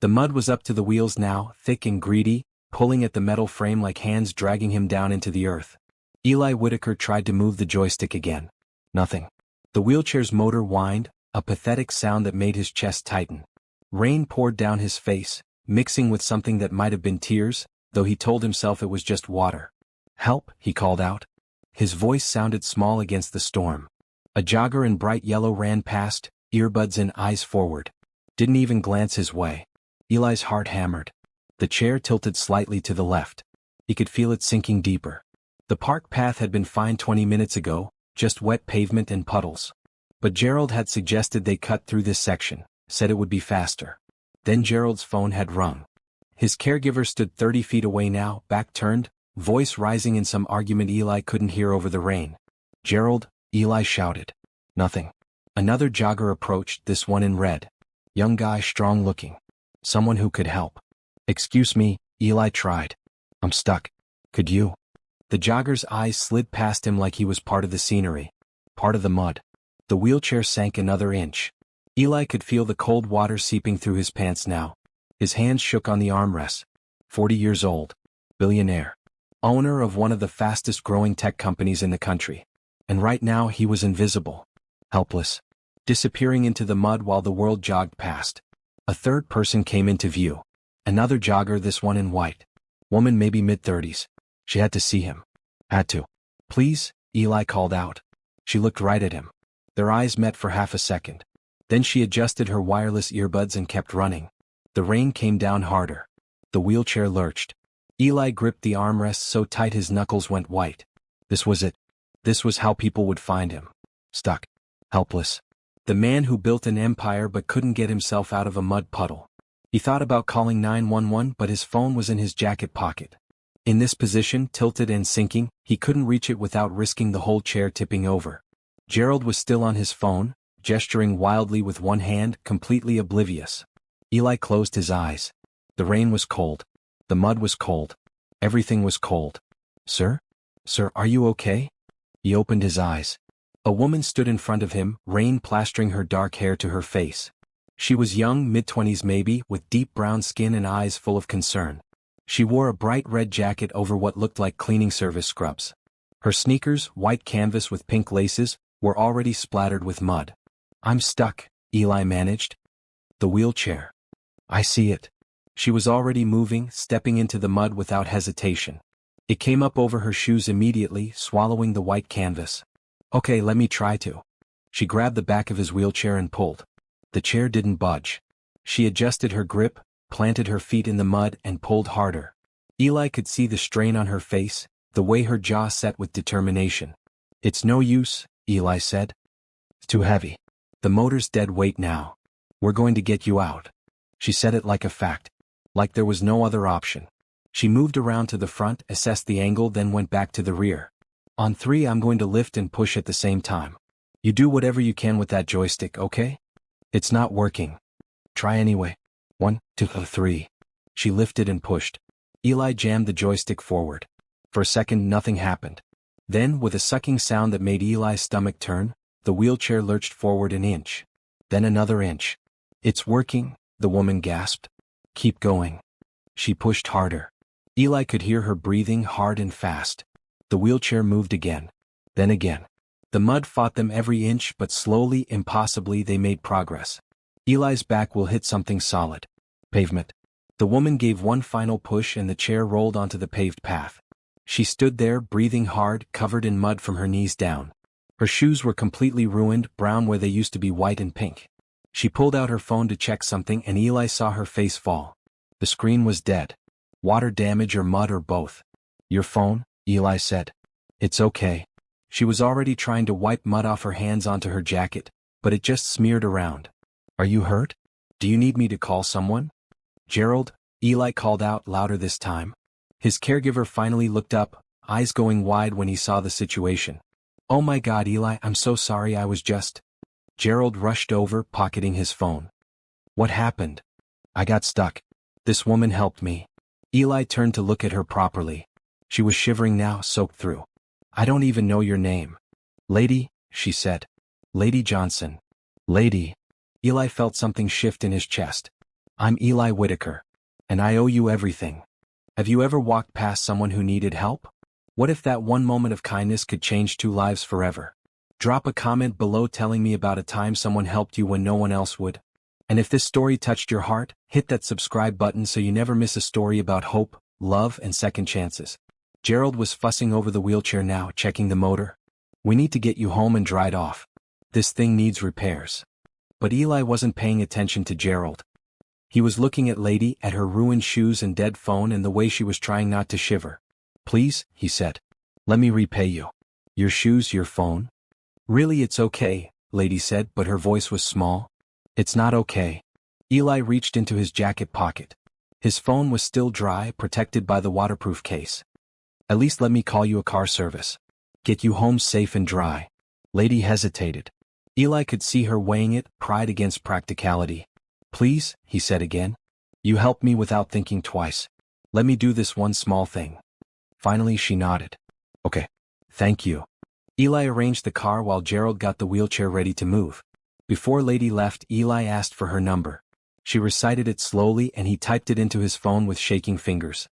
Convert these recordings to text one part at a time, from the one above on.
The mud was up to the wheels now, thick and greedy, pulling at the metal frame like hands dragging him down into the earth. Eli Whitaker tried to move the joystick again. Nothing. The wheelchair's motor whined, a pathetic sound that made his chest tighten. Rain poured down his face, mixing with something that might have been tears, though he told himself it was just water. "Help," he called out. His voice sounded small against the storm. A jogger in bright yellow ran past, earbuds and eyes forward. Didn't even glance his way. Eli's heart hammered. The chair tilted slightly to the left. He could feel it sinking deeper. The park path had been fine 20 minutes ago, just wet pavement and puddles. But Gerald had suggested they cut through this section, said it would be faster. Then Gerald's phone had rung. His caregiver stood 30 feet away now, back turned, voice rising in some argument Eli couldn't hear over the rain. "Gerald," Eli shouted. Nothing. Another jogger approached, this one in red. Young guy, strong looking. Someone who could help. "Excuse me," Eli tried. "I'm stuck. Could you?" The jogger's eyes slid past him like he was part of the scenery. Part of the mud. The wheelchair sank another inch. Eli could feel the cold water seeping through his pants now. His hands shook on the armrests. 40 years old. Billionaire. Owner of one of the fastest growing tech companies in the country. And right now he was invisible. Helpless. Disappearing into the mud while the world jogged past. A third person came into view. Another jogger, this one in white. Woman maybe mid-30s. She had to see him. Had to. "Please," Eli called out. She looked right at him. Their eyes met for half a second. Then she adjusted her wireless earbuds and kept running. The rain came down harder. The wheelchair lurched. Eli gripped the armrest so tight his knuckles went white. This was it. This was how people would find him. Stuck. Helpless. The man who built an empire but couldn't get himself out of a mud puddle. He thought about calling 911, but his phone was in his jacket pocket. In this position, tilted and sinking, he couldn't reach it without risking the whole chair tipping over. Gerald was still on his phone, gesturing wildly with one hand, completely oblivious. Eli closed his eyes. The rain was cold. The mud was cold. Everything was cold. "Sir? Sir, are you okay?" He opened his eyes. A woman stood in front of him, rain plastering her dark hair to her face. She was young, mid-20s maybe, with deep brown skin and eyes full of concern. She wore a bright red jacket over what looked like cleaning service scrubs. Her sneakers, white canvas with pink laces, were already splattered with mud. "I'm stuck," Eli managed. "The wheelchair. I see it." She was already moving, stepping into the mud without hesitation. It came up over her shoes immediately, swallowing the white canvas. "Okay, let me try to." She grabbed the back of his wheelchair and pulled. The chair didn't budge. She adjusted her grip, planted her feet in the mud and pulled harder. Eli could see the strain on her face, the way her jaw set with determination. "It's no use," Eli said. "It's too heavy. The motor's dead weight now. We're going to get you out." She said it like a fact. Like there was no other option. She moved around to the front, assessed the angle, then went back to the rear. "On 3 I'm going to lift and push at the same time. You do whatever you can with that joystick, okay? It's not working. Try anyway. 1, 2, 3. She lifted and pushed. Eli jammed the joystick forward. For a second nothing happened. Then, with a sucking sound that made Eli's stomach turn, the wheelchair lurched forward an inch. Then another inch. "It's working," the woman gasped. "Keep going." She pushed harder. Eli could hear her breathing hard and fast. The wheelchair moved again. Then again. The mud fought them every inch, but slowly, impossibly, they made progress. Eli's back will hit something solid. Pavement. The woman gave one final push and the chair rolled onto the paved path. She stood there, breathing hard, covered in mud from her knees down. Her shoes were completely ruined, brown where they used to be white and pink. She pulled out her phone to check something and Eli saw her face fall. The screen was dead. Water damage or mud or both. "Your phone?" Eli said. "It's okay." She was already trying to wipe mud off her hands onto her jacket, but it just smeared around. "Are you hurt? Do you need me to call someone?" "Gerald," Eli called out louder this time. His caregiver finally looked up, eyes going wide when he saw the situation. "Oh my God, Eli, I'm so sorry, I was just..." Gerald rushed over, pocketing his phone. "What happened?" "I got stuck. This woman helped me." Eli turned to look at her properly. She was shivering now, soaked through. "I don't even know your name." "Lady," she said. "Lady Johnson." "Lady." Eli felt something shift in his chest. I'm Eli Whitaker. And I owe you everything. Have you ever walked past someone who needed help? What if that one moment of kindness could change two lives forever? Drop a comment below telling me about a time someone helped you when no one else would. And if this story touched your heart, hit that subscribe button so you never miss a story about hope, love, and second chances. Gerald was fussing over the wheelchair now, checking the motor. We need to get you home and dried off. This thing needs repairs. But Eli wasn't paying attention to Gerald. He was looking at Lady, at her ruined shoes and dead phone and the way she was trying not to shiver. Please, he said. Let me repay you. Your shoes, your phone? Really, it's okay, Lady said, but her voice was small. It's not okay. Eli reached into his jacket pocket. His phone was still dry, protected by the waterproof case. At least let me call you a car service. Get you home safe and dry. Lady hesitated. Eli could see her weighing it, pride against practicality. Please, he said again. You helped me without thinking twice. Let me do this one small thing. Finally she nodded. Okay. Thank you. Eli arranged the car while Gerald got the wheelchair ready to move. Before Lady left, Eli asked for her number. She recited it slowly and he typed it into his phone with shaking fingers.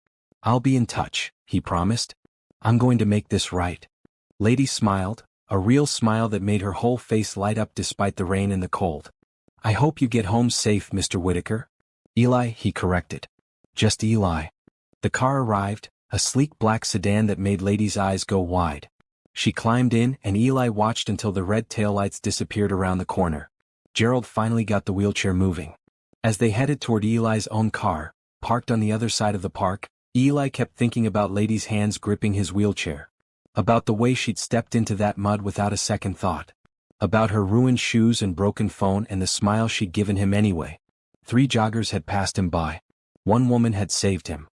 I'll be in touch, he promised. I'm going to make this right. Lady smiled, a real smile that made her whole face light up despite the rain and the cold. I hope you get home safe, Mr. Whitaker. Eli, he corrected. Just Eli. The car arrived, a sleek black sedan that made Lady's eyes go wide. She climbed in and Eli watched until the red taillights disappeared around the corner. Gerald finally got the wheelchair moving. As they headed toward Eli's own car, parked on the other side of the park, Eli kept thinking about Lady's hands gripping his wheelchair. About the way she'd stepped into that mud without a second thought. About her ruined shoes and broken phone and the smile she'd given him anyway. 3 joggers had passed him by. 1 woman had saved him.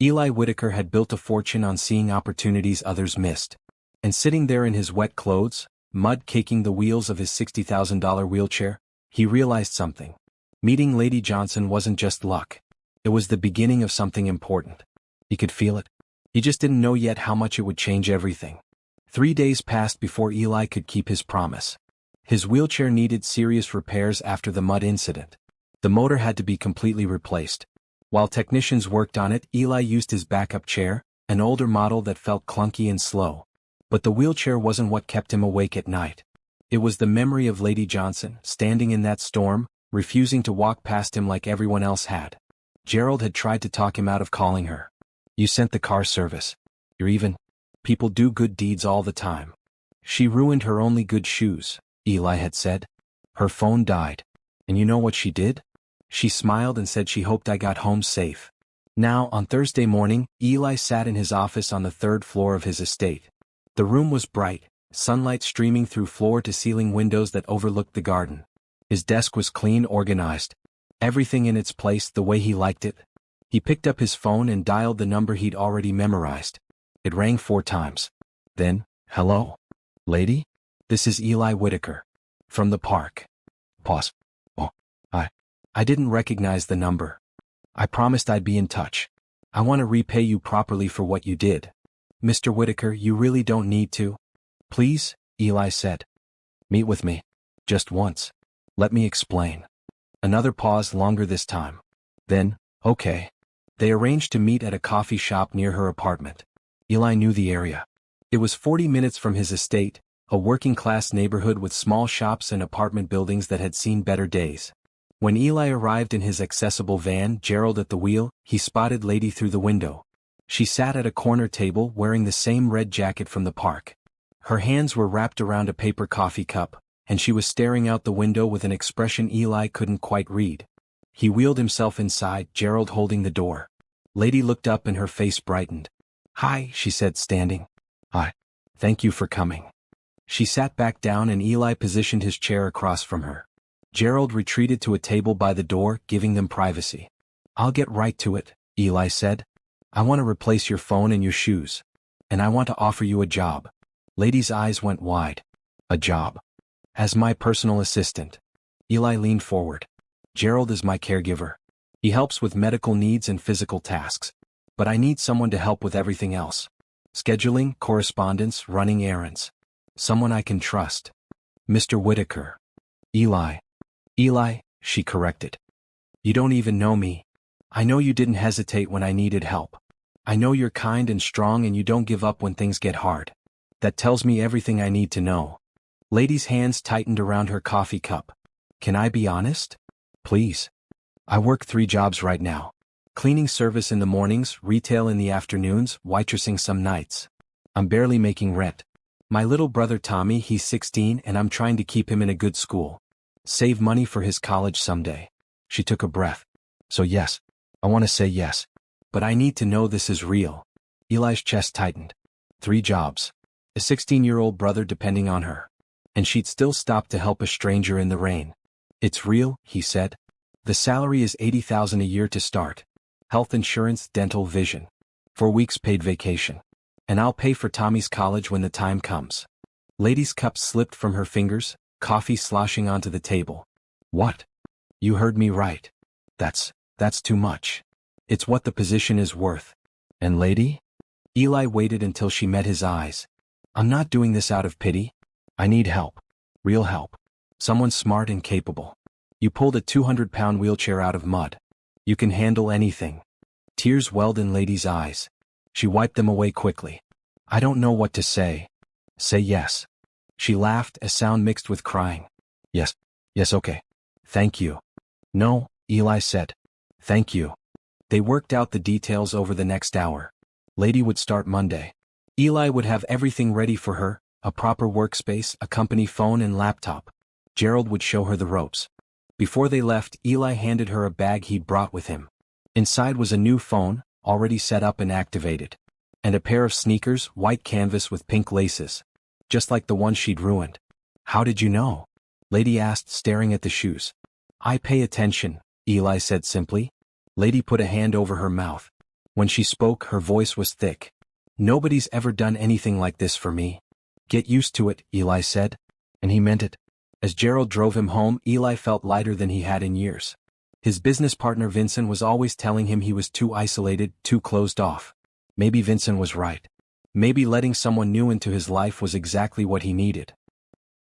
Eli Whitaker had built a fortune on seeing opportunities others missed. And sitting there in his wet clothes, mud caking the wheels of his $60,000 wheelchair, he realized something. Meeting Lady Johnson wasn't just luck. It was the beginning of something important. He could feel it. He just didn't know yet how much it would change everything. 3 days passed before Eli could keep his promise. His wheelchair needed serious repairs after the mud incident. The motor had to be completely replaced. While technicians worked on it, Eli used his backup chair, an older model that felt clunky and slow. But the wheelchair wasn't what kept him awake at night. It was the memory of Lady Johnson, standing in that storm, refusing to walk past him like everyone else had. Gerald had tried to talk him out of calling her. You sent the car service. You're even. People do good deeds all the time. She ruined her only good shoes, Eli had said. Her phone died. And you know what she did? She smiled and said she hoped I got home safe. Now, on Thursday morning, Eli sat in his office on the 3rd floor of his estate. The room was bright, sunlight streaming through floor-to-ceiling windows that overlooked the garden. His desk was clean, organized. Everything in its place the way he liked it. He picked up his phone and dialed the number he'd already memorized. It rang 4 times. Then, hello? Lady? This is Eli Whitaker. From the park. Pause. Oh, I didn't recognize the number. I promised I'd be in touch. I want to repay you properly for what you did. Mr. Whitaker, you really don't need to. Please, Eli said. Meet with me. Just once. Let me explain. Another pause, longer this time. Then, okay. They arranged to meet at a coffee shop near her apartment. Eli knew the area. It was 40 minutes from his estate, a working-class neighborhood with small shops and apartment buildings that had seen better days. When Eli arrived in his accessible van, Gerald at the wheel, he spotted Lady through the window. She sat at a corner table wearing the same red jacket from the park. Her hands were wrapped around a paper coffee cup, and she was staring out the window with an expression Eli couldn't quite read. He wheeled himself inside, Gerald holding the door. Lady looked up and her face brightened. Hi, she said, standing. Hi. Thank you for coming. She sat back down and Eli positioned his chair across from her. Gerald retreated to a table by the door, giving them privacy. I'll get right to it, Eli said. I want to replace your phone and your shoes. And I want to offer you a job. Lady's eyes went wide. A job. As my personal assistant. Eli leaned forward. Gerald is my caregiver. He helps with medical needs and physical tasks. But I need someone to help with everything else. Scheduling, correspondence, running errands. Someone I can trust. Mr. Whitaker. Eli. Eli, she corrected. You don't even know me. I know you didn't hesitate when I needed help. I know you're kind and strong and you don't give up when things get hard. That tells me everything I need to know. Lady's hands tightened around her coffee cup. Can I be honest? Please. I work 3 jobs right now. Cleaning service in the mornings, retail in the afternoons, waitressing some nights. I'm barely making rent. My little brother Tommy, he's 16 and I'm trying to keep him in a good school. Save money for his college someday. She took a breath. So yes, I want to say yes. But I need to know this is real. Eli's chest tightened. 3 jobs. A 16-year-old brother depending on her. And she'd still stop to help a stranger in the rain. It's real, he said. The salary is $80,000 a year to start. Health insurance, dental, vision. 4 weeks paid vacation. And I'll pay for Tommy's college when the time comes. Lady's cup slipped from her fingers, coffee sloshing onto the table. What? You heard me right. That's too much. It's what the position is worth. And lady? Eli waited until she met his eyes. I'm not doing this out of pity. I need help. Real help. Someone smart and capable. You pulled a 200-pound wheelchair out of mud. You can handle anything. Tears welled in Lady's eyes. She wiped them away quickly. I don't know what to say. Say yes. She laughed, a sound mixed with crying. Yes, okay. Thank you. No, Eli said. Thank you. They worked out the details over the next hour. Lady would start Monday. Eli would have everything ready for her, a proper workspace, a company phone and laptop. Gerald would show her the ropes. Before they left, Eli handed her a bag he'd brought with him. Inside was a new phone, already set up and activated. And a pair of sneakers, white canvas with pink laces. Just like the ones she'd ruined. How did you know? Lady asked, staring at the shoes. I pay attention, Eli said simply. Lady put a hand over her mouth. When she spoke, her voice was thick. Nobody's ever done anything like this for me. Get used to it, Eli said. And he meant it. As Gerald drove him home, Eli felt lighter than he had in years. His business partner Vincent was always telling him he was too isolated, too closed off. Maybe Vincent was right. Maybe letting someone new into his life was exactly what he needed.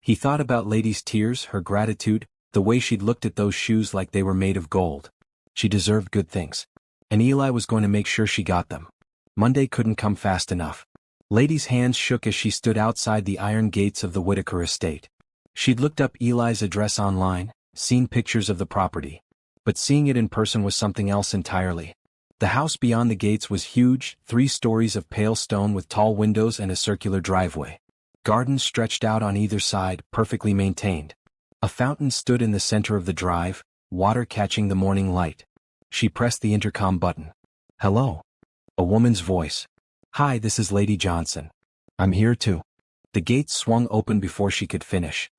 He thought about Lady's tears, her gratitude, the way she'd looked at those shoes like they were made of gold. She deserved good things. And Eli was going to make sure she got them. Monday couldn't come fast enough. Lady's hands shook as she stood outside the iron gates of the Whitaker estate. She'd looked up Eli's address online, seen pictures of the property. But seeing it in person was something else entirely. The house beyond the gates was huge, 3 stories of pale stone with tall windows and a circular driveway. Gardens stretched out on either side, perfectly maintained. A fountain stood in the center of the drive, water catching the morning light. She pressed the intercom button. Hello. A woman's voice. Hi, this is Lady Johnson. I'm here too. The gates swung open before she could finish.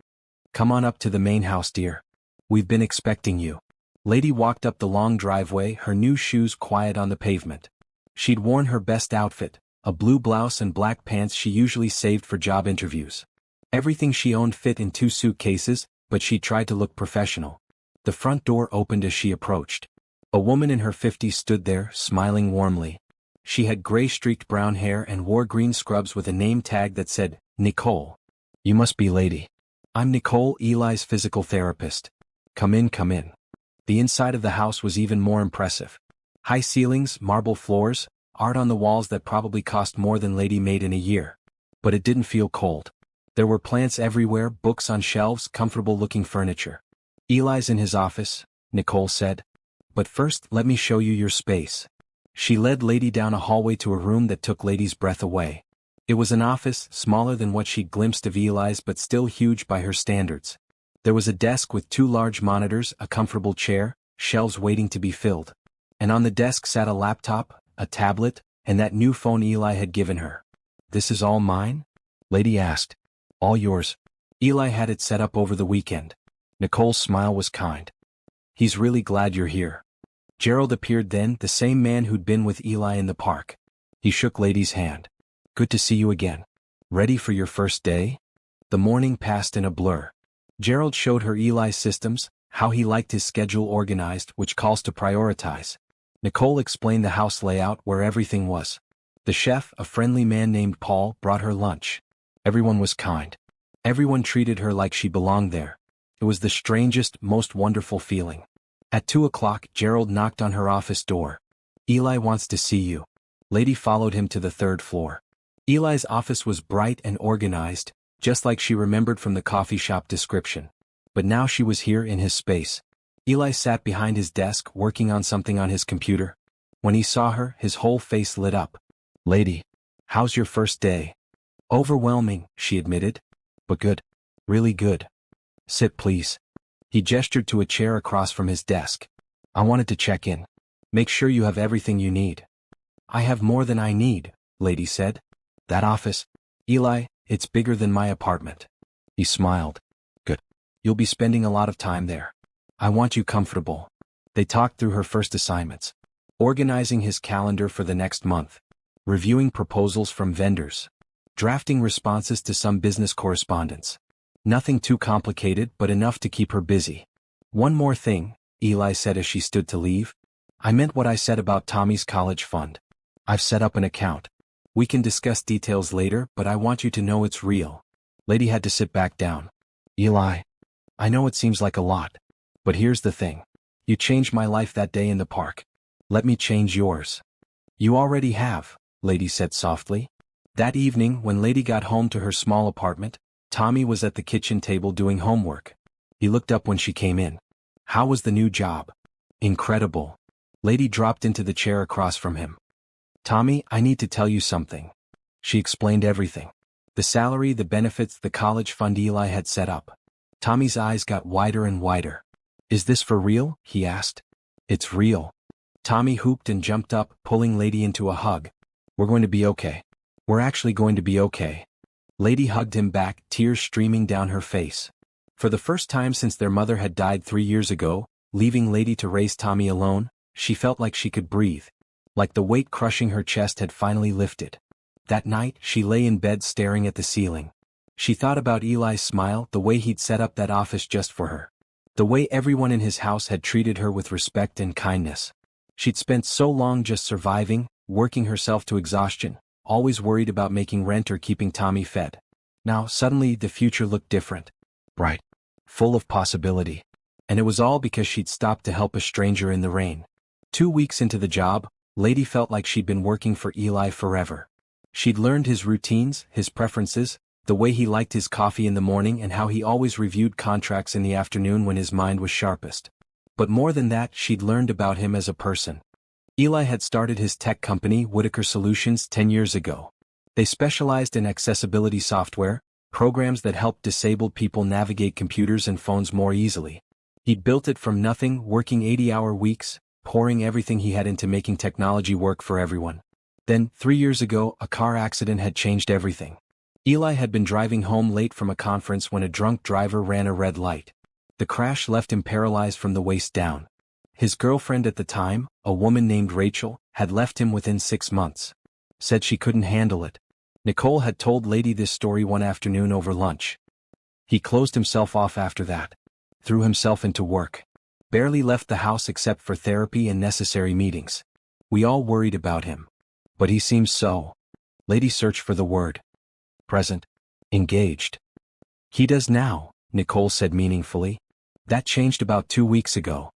Come on up to the main house, dear. We've been expecting you. Lady walked up the long driveway, her new shoes quiet on the pavement. She'd worn her best outfit, a blue blouse and black pants she usually saved for job interviews. Everything she owned fit in 2 suitcases, but she tried to look professional. The front door opened as she approached. A woman in her 50s stood there, smiling warmly. She had gray-streaked brown hair and wore green scrubs with a name tag that said, Nicole. You must be Lady. I'm Nicole, Eli's physical therapist. Come in, come in. The inside of the house was even more impressive. High ceilings, marble floors, art on the walls that probably cost more than Lady made in a year. But it didn't feel cold. There were plants everywhere, books on shelves, comfortable-looking furniture. Eli's in his office, Nicole said. But first, let me show you your space. She led Lady down a hallway to a room that took Lady's breath away. It was an office, smaller than what she'd glimpsed of Eli's but still huge by her standards. There was a desk with 2 large monitors, a comfortable chair, shelves waiting to be filled. And on the desk sat a laptop, a tablet, and that new phone Eli had given her. This is all mine? Lady asked. All yours. Eli had it set up over the weekend. Nicole's smile was kind. He's really glad you're here. Gerald appeared then, the same man who'd been with Eli in the park. He shook Lady's hand. Good to see you again. Ready for your first day? The morning passed in a blur. Gerald showed her Eli's systems, how he liked his schedule organized, which calls to prioritize. Nicole explained the house layout where everything was. The chef, a friendly man named Paul, brought her lunch. Everyone was kind. Everyone treated her like she belonged there. It was the strangest, most wonderful feeling. At 2 o'clock, Gerald knocked on her office door. Eli wants to see you. Lady followed him to the 3rd floor. Eli's office was bright and organized, just like she remembered from the coffee shop description. But now she was here in his space. Eli sat behind his desk working on something on his computer. When he saw her, his whole face lit up. Lady, how's your first day? Overwhelming, she admitted. But good. Really good. Sit please. He gestured to a chair across from his desk. I wanted to check in. Make sure you have everything you need. I have more than I need, Lady said. That office? Eli, it's bigger than my apartment. He smiled. Good. You'll be spending a lot of time there. I want you comfortable. They talked through her first assignments. Organizing his calendar for the next month. Reviewing proposals from vendors. Drafting responses to some business correspondence. Nothing too complicated but enough to keep her busy. One more thing, Eli said as she stood to leave. I meant what I said about Tommy's college fund. I've set up an account. We can discuss details later, but I want you to know it's real. Lady had to sit back down. Eli, I know it seems like a lot. But here's the thing. You changed my life that day in the park. Let me change yours. You already have, Lady said softly. That evening, when Lady got home to her small apartment, Tommy was at the kitchen table doing homework. He looked up when she came in. How was the new job? Incredible. Lady dropped into the chair across from him. Tommy, I need to tell you something. She explained everything. The salary, the benefits, the college fund Eli had set up. Tommy's eyes got wider and wider. Is this for real? He asked. It's real. Tommy hooped and jumped up, pulling Lady into a hug. We're going to be okay. We're actually going to be okay. Lady hugged him back, tears streaming down her face. For the first time since their mother had died 3 years ago, leaving Lady to raise Tommy alone, she felt like she could breathe. Like the weight crushing her chest had finally lifted. That night, she lay in bed staring at the ceiling. She thought about Eli's smile, the way he'd set up that office just for her. The way everyone in his house had treated her with respect and kindness. She'd spent so long just surviving, working herself to exhaustion, always worried about making rent or keeping Tommy fed. Now, suddenly, the future looked different. Bright. Full of possibility. And it was all because she'd stopped to help a stranger in the rain. 2 weeks into the job, Lady felt like she'd been working for Eli forever. She'd learned his routines, his preferences, the way he liked his coffee in the morning and how he always reviewed contracts in the afternoon when his mind was sharpest. But more than that, she'd learned about him as a person. Eli had started his tech company, Whitaker Solutions, 10 years ago. They specialized in accessibility software, programs that helped disabled people navigate computers and phones more easily. He'd built it from nothing, working 80-hour weeks, pouring everything he had into making technology work for everyone. Then, 3 years ago, a car accident had changed everything. Eli had been driving home late from a conference when a drunk driver ran a red light. The crash left him paralyzed from the waist down. His girlfriend at the time, a woman named Rachel, had left him within 6 months. Said she couldn't handle it. Nicole had told Lady this story one afternoon over lunch. He closed himself off after that. Threw himself into work. Barely left the house except for therapy and necessary meetings. We all worried about him. But he seems so. Lady searched for the word. Present. Engaged. He does now, Nicole said meaningfully. That changed about 2 weeks ago.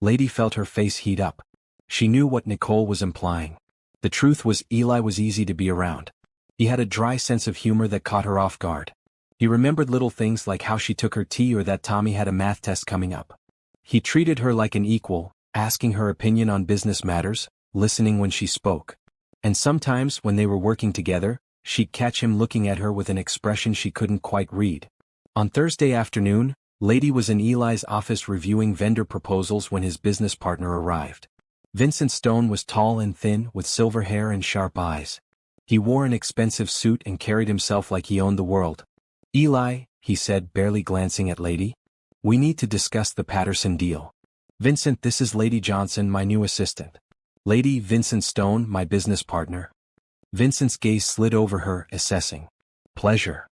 Lady felt her face heat up. She knew what Nicole was implying. The truth was Eli was easy to be around. He had a dry sense of humor that caught her off guard. He remembered little things like how she took her tea or that Tommy had a math test coming up. He treated her like an equal, asking her opinion on business matters, listening when she spoke. And sometimes, when they were working together, she'd catch him looking at her with an expression she couldn't quite read. On Thursday afternoon, Lady was in Eli's office reviewing vendor proposals when his business partner arrived. Vincent Stone was tall and thin, with silver hair and sharp eyes. He wore an expensive suit and carried himself like he owned the world. Eli, he said, barely glancing at Lady. We need to discuss the Patterson deal. Vincent, this is Lady Johnson, my new assistant. Lady, Vincent Stone, my business partner. Vincent's gaze slid over her, assessing. Pleasure.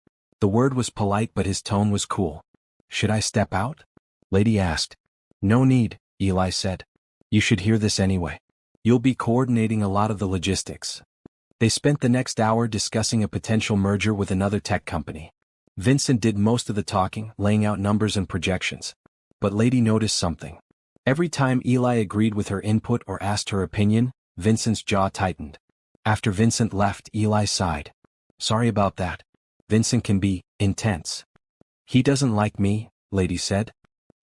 The word was polite but his tone was cool. Should I step out? Lady asked. No need, Eli said. You should hear this anyway. You'll be coordinating a lot of the logistics. They spent the next hour discussing a potential merger with another tech company. Vincent did most of the talking, laying out numbers and projections. But Lady noticed something. Every time Eli agreed with her input or asked her opinion, Vincent's jaw tightened. After Vincent left, Eli sighed. Sorry about that. Vincent can be intense. He doesn't like me, Lady said.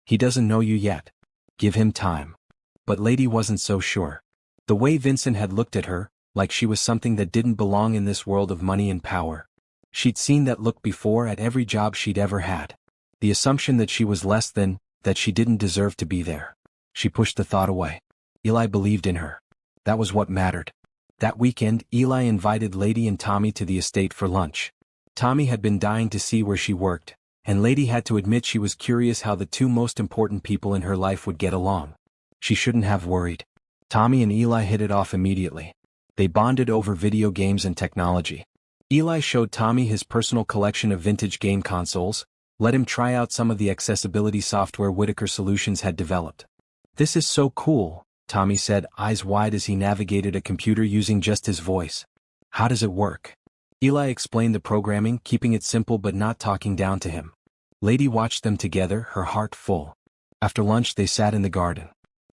He doesn't know you yet. Give him time. But Lady wasn't so sure. The way Vincent had looked at her, like she was something that didn't belong in this world of money and power. She'd seen that look before at every job she'd ever had. The assumption that she was less than, that she didn't deserve to be there. She pushed the thought away. Eli believed in her. That was what mattered. That weekend, Eli invited Lady and Tommy to the estate for lunch. Tommy had been dying to see where she worked, and Lady had to admit she was curious how the two most important people in her life would get along. She shouldn't have worried. Tommy and Eli hit it off immediately. They bonded over video games and technology. Eli showed Tommy his personal collection of vintage game consoles, let him try out some of the accessibility software Whitaker Solutions had developed. This is so cool, Tommy said, eyes wide as he navigated a computer using just his voice. How does it work? Eli explained the programming, keeping it simple but not talking down to him. Lady watched them together, her heart full. After lunch they sat in the garden.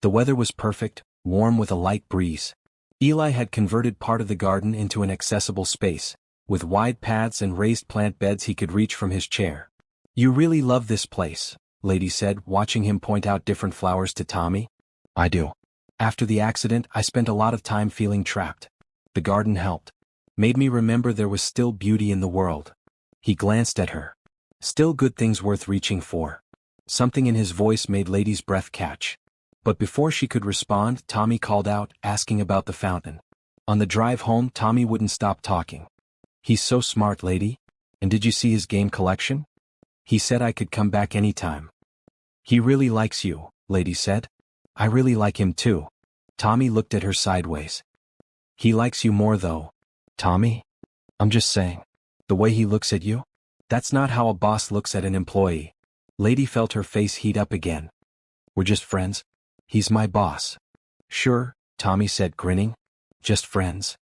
The weather was perfect, warm with a light breeze. Eli had converted part of the garden into an accessible space, with wide paths and raised plant beds he could reach from his chair. You really love this place, Lady said, watching him point out different flowers to Tommy. I do. After the accident, I spent a lot of time feeling trapped. The garden helped. Made me remember there was still beauty in the world. He glanced at her. Still good things worth reaching for. Something in his voice made Lady's breath catch. But before she could respond, Tommy called out, asking about the fountain. On the drive home, Tommy wouldn't stop talking. He's so smart, Lady. And did you see his game collection? He said I could come back anytime. He really likes you, Lady said. I really like him too. Tommy looked at her sideways. He likes you more though. Tommy? I'm just saying. The way he looks at you? That's not how a boss looks at an employee. Lady felt her face heat up again. We're just friends. He's my boss. Sure, Tommy said, grinning. Just friends.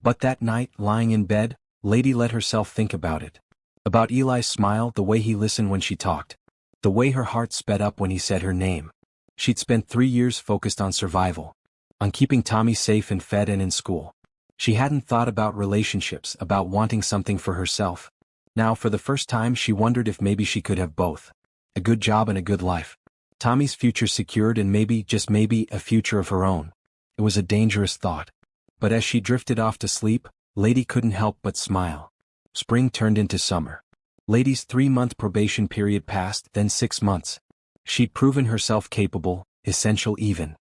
But that night, lying in bed, Lady let herself think about it. About Eli's smile, the way he listened when she talked. The way her heart sped up when he said her name. She'd spent 3 years focused on survival. On keeping Tommy safe and fed and in school. She hadn't thought about relationships, about wanting something for herself. Now for the first time she wondered if maybe she could have both. A good job and a good life. Tommy's future secured and maybe, just maybe, a future of her own. It was a dangerous thought. But as she drifted off to sleep, Lady couldn't help but smile. Spring turned into summer. Lady's 3-month probation period passed, then 6 months. She'd proven herself capable, essential even.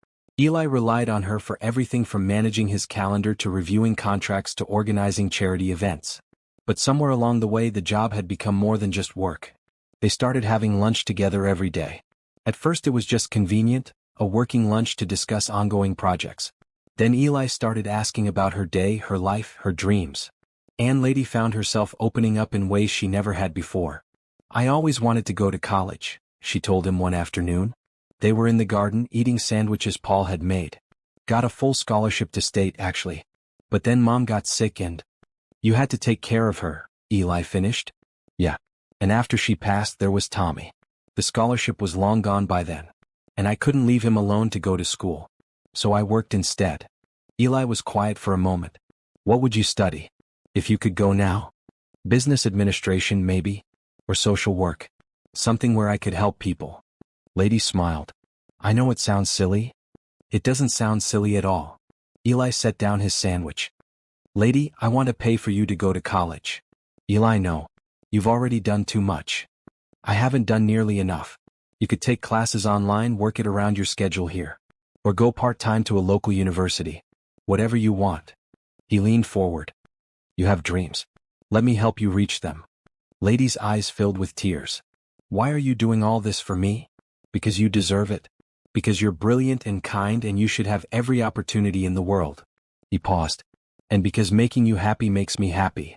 Eli relied on her for everything from managing his calendar to reviewing contracts to organizing charity events. But somewhere along the way the job had become more than just work. They started having lunch together every day. At first it was just convenient, a working lunch to discuss ongoing projects. Then Eli started asking about her day, her life, her dreams. Lady found herself opening up in ways she never had before. I always wanted to go to college, she told him one afternoon. They were in the garden eating sandwiches Paul had made. Got a full scholarship to state, actually. But then Mom got sick and... You had to take care of her, Eli finished. Yeah. And after she passed there was Tommy. The scholarship was long gone by then. And I couldn't leave him alone to go to school. So I worked instead. Eli was quiet for a moment. What would you study? If you could go now? Business administration maybe? Or social work? Something where I could help people. Lady smiled. I know it sounds silly. It doesn't sound silly at all. Eli set down his sandwich. Lady, I want to pay for you to go to college. Eli, no. You've already done too much. I haven't done nearly enough. You could take classes online, work it around your schedule here. Or go part-time to a local university. Whatever you want. He leaned forward. You have dreams. Let me help you reach them. Lady's eyes filled with tears. Why are you doing all this for me? Because you deserve it. Because you're brilliant and kind and you should have every opportunity in the world. He paused. And because making you happy makes me happy.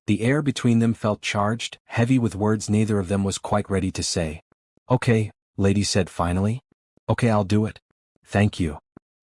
The air between them felt charged, heavy with words neither of them was quite ready to say. Okay, Lady said finally. Okay, I'll do it. Thank you.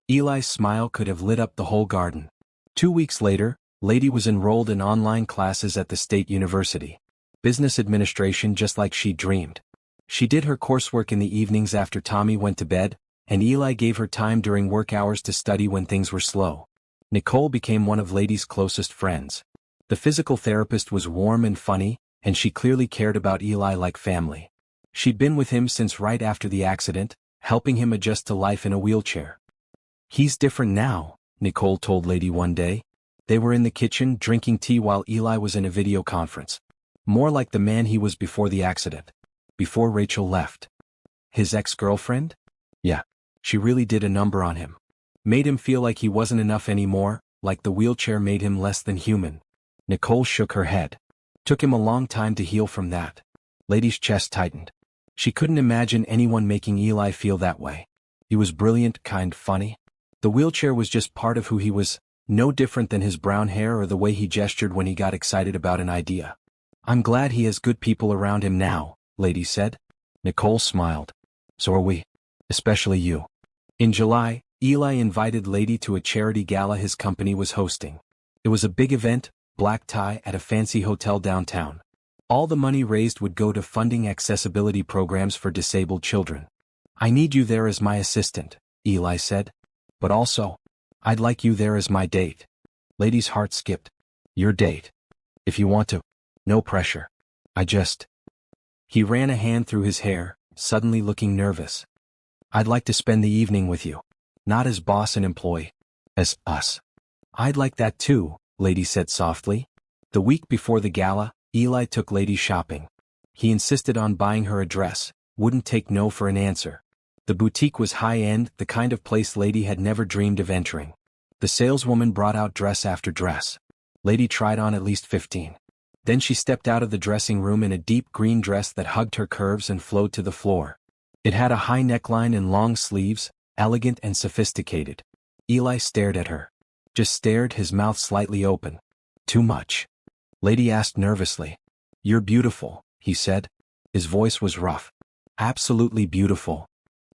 Eli's smile could have lit up the whole garden. 2 weeks later, Lady was enrolled in online classes at the state university. Business administration just like she dreamed. She did her coursework in the evenings after Tommy went to bed, and Eli gave her time during work hours to study when things were slow. Nicole became one of Lady's closest friends. The physical therapist was warm and funny, and she clearly cared about Eli like family. She'd been with him since right after the accident, helping him adjust to life in a wheelchair. "He's different now," Nicole told Lady one day. They were in the kitchen drinking tea while Eli was in a video conference. "More like the man he was before the accident. Before Rachel left." "His ex-girlfriend?" "Yeah. She really did a number on him. Made him feel like he wasn't enough anymore, like the wheelchair made him less than human." Nicole shook her head. "Took him a long time to heal from that." Lady's chest tightened. She couldn't imagine anyone making Eli feel that way. He was brilliant, kind, funny. The wheelchair was just part of who he was, no different than his brown hair or the way he gestured when he got excited about an idea. "I'm glad he has good people around him now," Lady said. Nicole smiled. "So are we. Especially you." In July, Eli invited Lady to a charity gala his company was hosting. It was a big event, black tie at a fancy hotel downtown. All the money raised would go to funding accessibility programs for disabled children. "I need you there as my assistant," Eli said. "But also, I'd like you there as my date." Lady's heart skipped. "Your date? If you want to. No pressure. I just..." He ran a hand through his hair, suddenly looking nervous. "I'd like to spend the evening with you. Not as boss and employee. As us." "I'd like that too," Lady said softly. The week before the gala, Eli took Lady shopping. He insisted on buying her a dress, wouldn't take no for an answer. The boutique was high-end, the kind of place Lady had never dreamed of entering. The saleswoman brought out dress after dress. Lady tried on at least 15. Then she stepped out of the dressing room in a deep green dress that hugged her curves and flowed to the floor. It had a high neckline and long sleeves, elegant and sophisticated. Eli stared at her. Just stared, his mouth slightly open. "Too much?" Lady asked nervously. "You're beautiful," he said. His voice was rough. "Absolutely beautiful."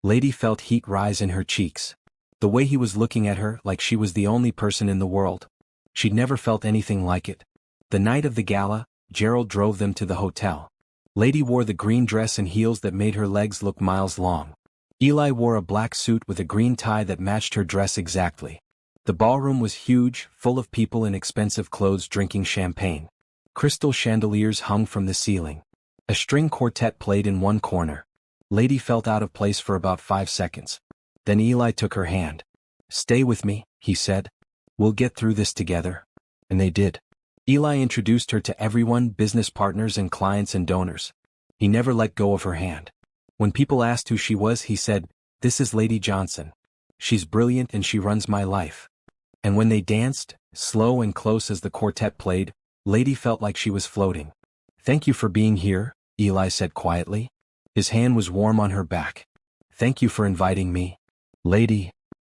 Lady felt heat rise in her cheeks. The way he was looking at her, like she was the only person in the world. She'd never felt anything like it. The night of the gala, Gerald drove them to the hotel. Lady wore the green dress and heels that made her legs look miles long. Eli wore a black suit with a green tie that matched her dress exactly. The ballroom was huge, full of people in expensive clothes drinking champagne. Crystal chandeliers hung from the ceiling. A string quartet played in one corner. Lady felt out of place for about 5 seconds. Then Eli took her hand. "Stay with me," he said. "We'll get through this together." And they did. Eli introduced her to everyone, business partners and clients and donors. He never let go of her hand. When people asked who she was, he said, "This is Lady Johnson. She's brilliant and she runs my life." And when they danced, slow and close as the quartet played, Lady felt like she was floating. "Thank you for being here," Eli said quietly. His hand was warm on her back. "Thank you for inviting me, Lady."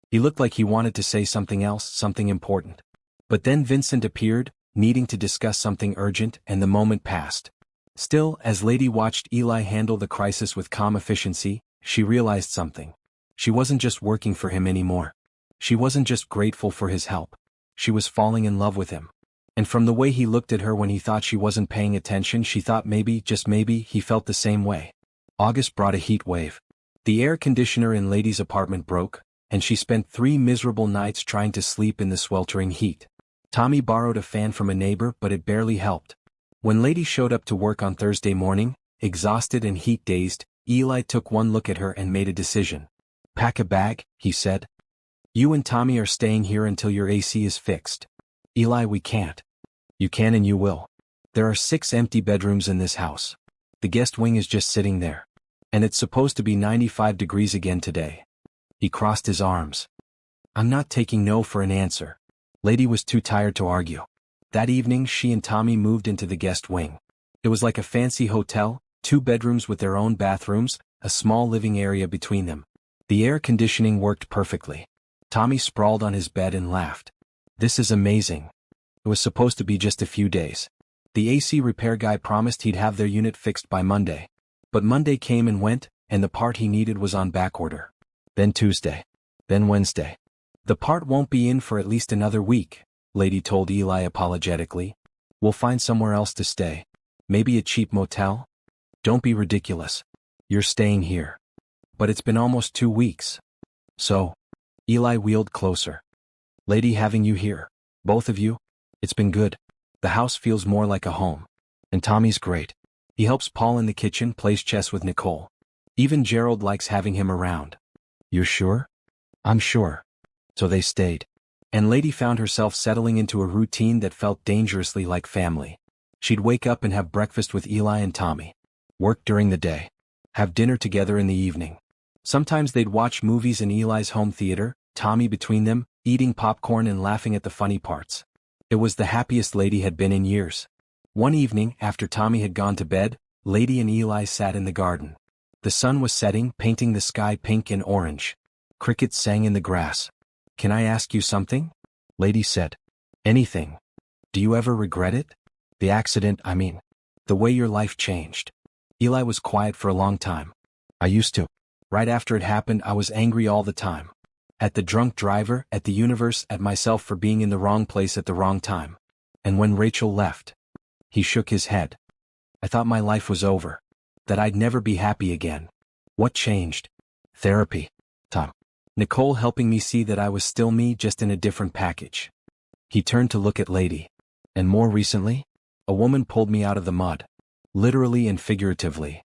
He looked like he wanted to say something else, something important. But then Vincent appeared, needing to discuss something urgent, and the moment passed. Still, as Lady watched Eli handle the crisis with calm efficiency, she realized something. She wasn't just working for him anymore. She wasn't just grateful for his help. She was falling in love with him. And from the way he looked at her when he thought she wasn't paying attention, she thought maybe, just maybe, he felt the same way. August brought a heat wave. The air conditioner in Lady's apartment broke, and she spent 3 miserable nights trying to sleep in the sweltering heat. Tommy borrowed a fan from a neighbor, but it barely helped. When Lady showed up to work on Thursday morning, exhausted and heat-dazed, Eli took one look at her and made a decision. "Pack a bag," he said. "You and Tommy are staying here until your AC is fixed." "Eli, we can't." "You can and you will. There are 6 empty bedrooms in this house. The guest wing is just sitting there. And it's supposed to be 95 degrees again today." He crossed his arms. "I'm not taking no for an answer." Lady was too tired to argue. That evening she and Tommy moved into the guest wing. It was like a fancy hotel, 2 bedrooms with their own bathrooms, a small living area between them. The air conditioning worked perfectly. Tommy sprawled on his bed and laughed. "This is amazing. It was supposed to be just a few days. The AC repair guy promised he'd have their unit fixed by Monday. But Monday came and went, and the part he needed was on backorder. Then Tuesday. Then Wednesday. The part won't be in for at least another week," Lady told Eli apologetically. "We'll find somewhere else to stay. Maybe a cheap motel?" "Don't be ridiculous. You're staying here." "But it's been almost 2 weeks." So, Eli wheeled closer. Lady, having you here. Both of you? It's been good. The house feels more like a home. And Tommy's great. He helps Paul in the kitchen, plays chess with Nicole. Even Gerald likes having him around. You're sure? I'm sure. So they stayed. And Lady found herself settling into a routine that felt dangerously like family. She'd wake up and have breakfast with Eli and Tommy. Work during the day. Have dinner together in the evening. Sometimes they'd watch movies in Eli's home theater, Tommy between them, eating popcorn and laughing at the funny parts. It was the happiest Lady had been in years. One evening, after Tommy had gone to bed, Lady and Eli sat in the garden. The sun was setting, painting the sky pink and orange. Crickets sang in the grass. Can I ask you something? Lady said. Anything. Do you ever regret it? The accident, I mean. The way your life changed. Eli was quiet for a long time. I used to. Right after it happened, I was angry all the time. At the drunk driver, at the universe, at myself for being in the wrong place at the wrong time. And when Rachel left. He shook his head. I thought my life was over. That I'd never be happy again. What changed? Therapy. Tom. Nicole helping me see that I was still me, just in a different package. He turned to look at Lady. And more recently? A woman pulled me out of the mud. Literally and figuratively.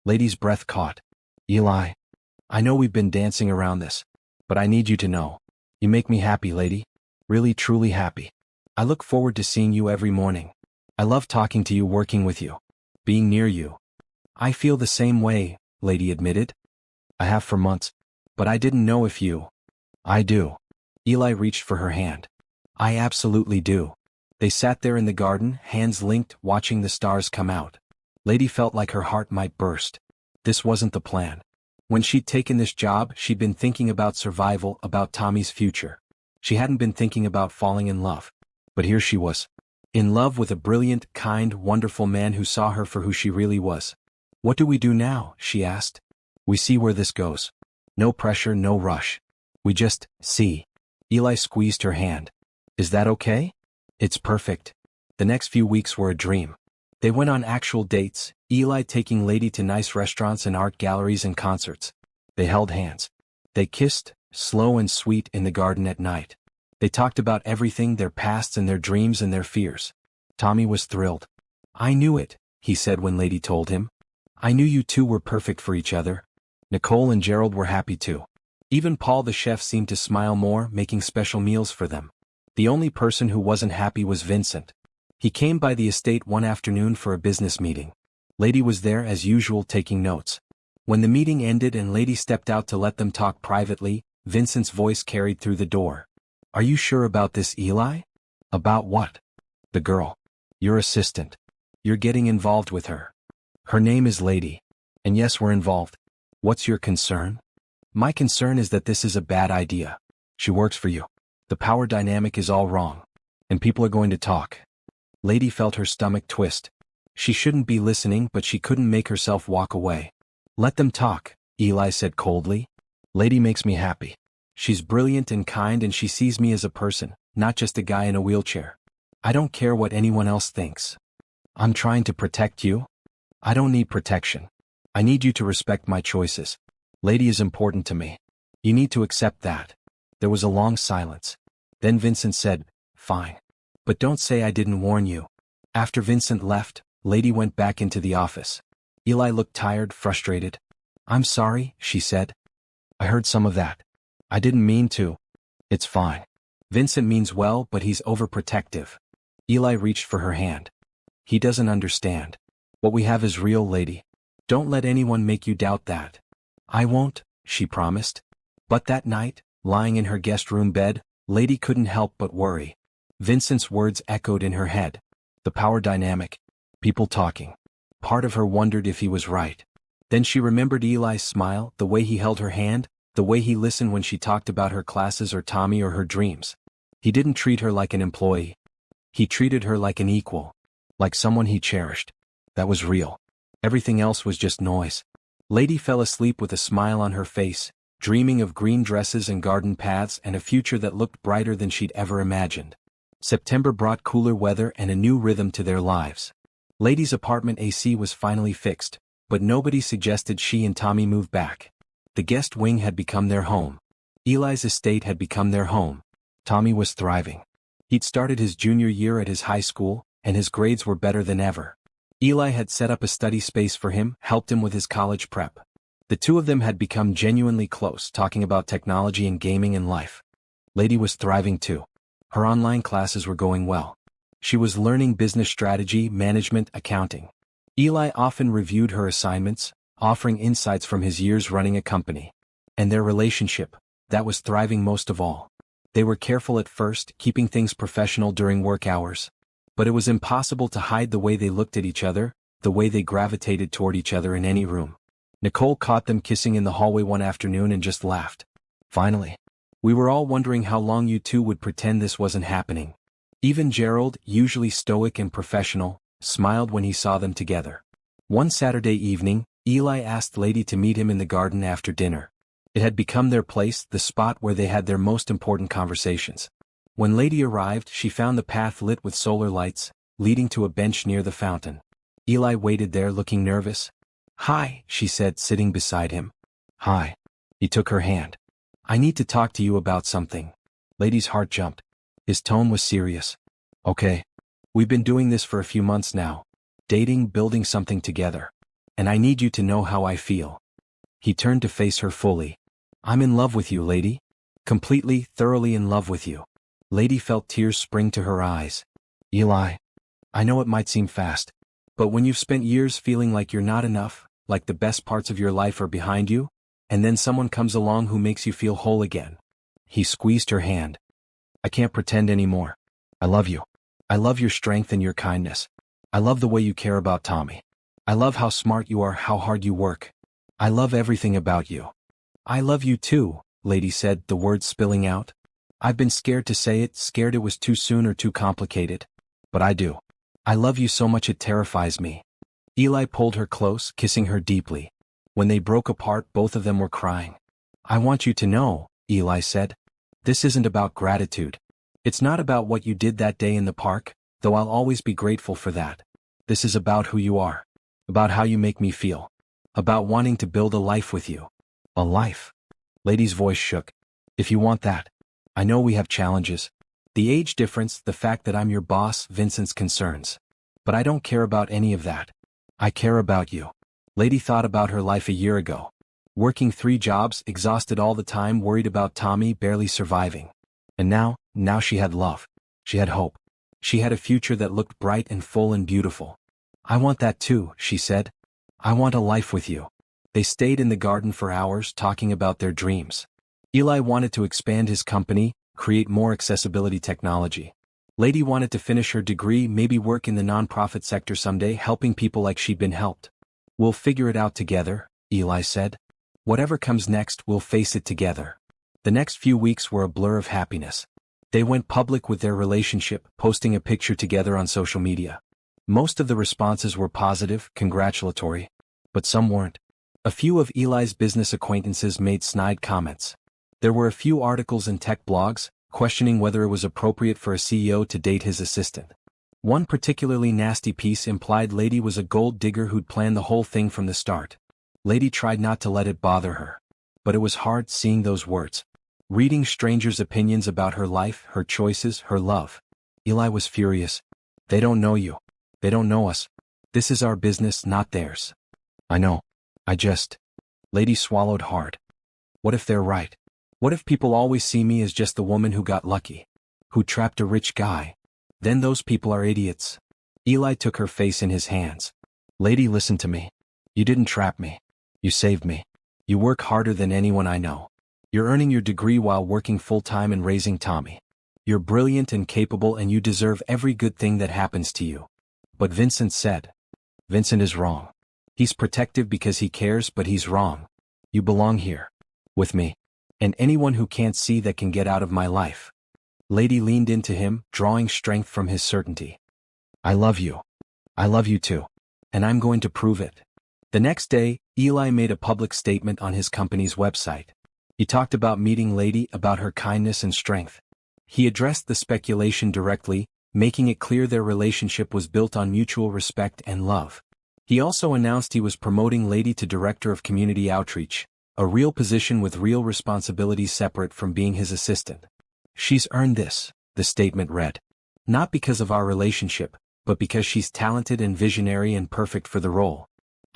Lady's breath caught. Eli. I know we've been dancing around this. But I need you to know. You make me happy, Lady. Really, truly happy. I look forward to seeing you every morning. I love talking to you, working with you. Being near you. I feel the same way, Lady admitted. I have for months. But I didn't know if you. I do. Eli reached for her hand. I absolutely do. They sat there in the garden, hands linked, watching the stars come out. Lady felt like her heart might burst. This wasn't the plan. When she'd taken this job, she'd been thinking about survival, about Tommy's future. She hadn't been thinking about falling in love. But here she was. In love with a brilliant, kind, wonderful man who saw her for who she really was. What do we do now? She asked. We see where this goes. No pressure, no rush. We just see. Eli squeezed her hand. Is that okay? It's perfect. The next few weeks were a dream. They went on actual dates, Eli taking Lady to nice restaurants and art galleries and concerts. They held hands. They kissed, slow and sweet, in the garden at night. They talked about everything, their pasts and their dreams and their fears. Tommy was thrilled. I knew it, he said when Lady told him. I knew you two were perfect for each other. Nicole and Gerald were happy too. Even Paul the chef seemed to smile more, making special meals for them. The only person who wasn't happy was Vincent. He came by the estate one afternoon for a business meeting. Lady was there as usual taking notes. When the meeting ended and Lady stepped out to let them talk privately, Vincent's voice carried through the door. Are you sure about this, Eli? About what? The girl. Your assistant. You're getting involved with her. Her name is Lady. And yes, we're involved. What's your concern? My concern is that this is a bad idea. She works for you. The power dynamic is all wrong. And people are going to talk. Lady felt her stomach twist. She shouldn't be listening, but she couldn't make herself walk away. Let them talk, Eli said coldly. Lady makes me happy. She's brilliant and kind, and she sees me as a person, not just a guy in a wheelchair. I don't care what anyone else thinks. I'm trying to protect you. I don't need protection. I need you to respect my choices. Lady is important to me. You need to accept that. There was a long silence. Then Vincent said, Fine. But don't say I didn't warn you. After Vincent left, Lady went back into the office. Eli looked tired, frustrated. I'm sorry, she said. I heard some of that. I didn't mean to. It's fine. Vincent means well, but he's overprotective. Eli reached for her hand. He doesn't understand. What we have is real, Lady. Don't let anyone make you doubt that. I won't, she promised. But that night, lying in her guest room bed, Lady couldn't help but worry. Vincent's words echoed in her head. The power dynamic. People talking. Part of her wondered if he was right. Then she remembered Eli's smile, the way he held her hand, the way he listened when she talked about her classes or Tommy or her dreams. He didn't treat her like an employee. He treated her like an equal. Like someone he cherished. That was real. Everything else was just noise. Lady fell asleep with a smile on her face, dreaming of green dresses and garden paths and a future that looked brighter than she'd ever imagined. September brought cooler weather and a new rhythm to their lives. Lady's apartment AC was finally fixed, but nobody suggested she and Tommy move back. The guest wing had become their home. Eli's estate had become their home. Tommy was thriving. He'd started his junior year at his high school, and his grades were better than ever. Eli had set up a study space for him, helped him with his college prep. The two of them had become genuinely close, talking about technology and gaming and life. Lady was thriving too. Her online classes were going well. She was learning business strategy, management, accounting. Eli often reviewed her assignments, offering insights from his years running a company. And their relationship, that was thriving most of all. They were careful at first, keeping things professional during work hours. But it was impossible to hide the way they looked at each other, the way they gravitated toward each other in any room. Nicole caught them kissing in the hallway one afternoon and just laughed. Finally. We were all wondering how long you two would pretend this wasn't happening. Even Gerald, usually stoic and professional, smiled when he saw them together. One Saturday evening, Eli asked Lady to meet him in the garden after dinner. It had become their place, the spot where they had their most important conversations. When Lady arrived, she found the path lit with solar lights, leading to a bench near the fountain. Eli waited there looking nervous. "Hi," she said, sitting beside him. "Hi." He took her hand. "I need to talk to you about something." Lady's heart jumped. His tone was serious. "Okay. We've been doing this for a few months now. Dating, building something together. And I need you to know how I feel." He turned to face her fully. "I'm in love with you, Lady. Completely, thoroughly in love with you." Lady felt tears spring to her eyes. "Eli, I know it might seem fast, but when you've spent years feeling like you're not enough, like the best parts of your life are behind you, and then someone comes along who makes you feel whole again." He squeezed her hand. "I can't pretend anymore. I love you. I love your strength and your kindness. I love the way you care about Tommy. I love how smart you are, how hard you work. I love everything about you." "I love you too," Lady said, the words spilling out. "I've been scared to say it, scared it was too soon or too complicated. But I do. I love you so much it terrifies me." Eli pulled her close, kissing her deeply. When they broke apart, both of them were crying. "I want you to know," Eli said. "This isn't about gratitude. It's not about what you did that day in the park, though I'll always be grateful for that. This is about who you are. About how you make me feel. About wanting to build a life with you." "A life?" Lady's voice shook. "If you want that. I know we have challenges. The age difference, the fact that I'm your boss, Vincent's concerns. But I don't care about any of that. I care about you." Lady thought about her life a year ago. Working 3 jobs, exhausted all the time, worried about Tommy, barely surviving. And now she had love. She had hope. She had a future that looked bright and full and beautiful. "I want that too," she said. "I want a life with you." They stayed in the garden for hours, talking about their dreams. Eli wanted to expand his company, create more accessibility technology. Lady wanted to finish her degree, maybe work in the nonprofit sector someday, helping people like she'd been helped. "We'll figure it out together," Eli said. "Whatever comes next, we'll face it together." The next few weeks were a blur of happiness. They went public with their relationship, posting a picture together on social media. Most of the responses were positive, congratulatory. But some weren't. A few of Eli's business acquaintances made snide comments. There were a few articles in tech blogs, questioning whether it was appropriate for a CEO to date his assistant. One particularly nasty piece implied Lady was a gold digger who'd planned the whole thing from the start. Lady tried not to let it bother her. But it was hard seeing those words. Reading strangers' opinions about her life, her choices, her love. Eli was furious. "They don't know you. They don't know us. This is our business, not theirs." "I know. Lady swallowed hard. "What if they're right? What if people always see me as just the woman who got lucky? Who trapped a rich guy? Then those people are idiots." Eli took her face in his hands. "Lady, listen to me. You didn't trap me. You saved me. You work harder than anyone I know. You're earning your degree while working full-time and raising Tommy. You're brilliant and capable, and you deserve every good thing that happens to you." But Vincent said. "Vincent is wrong. He's protective because he cares, but he's wrong. You belong here. With me. And anyone who can't see that can get out of my life." Lady leaned into him, drawing strength from his certainty. "I love you. I love you too. And I'm going to prove it." The next day, Eli made a public statement on his company's website. He talked about meeting Lady, about her kindness and strength. He addressed the speculation directly, making it clear their relationship was built on mutual respect and love. He also announced he was promoting Lady to Director of Community Outreach, A real position with real responsibilities separate from being his assistant. She's earned this, the statement read. Not because of our relationship, but because she's talented and visionary and perfect for the role.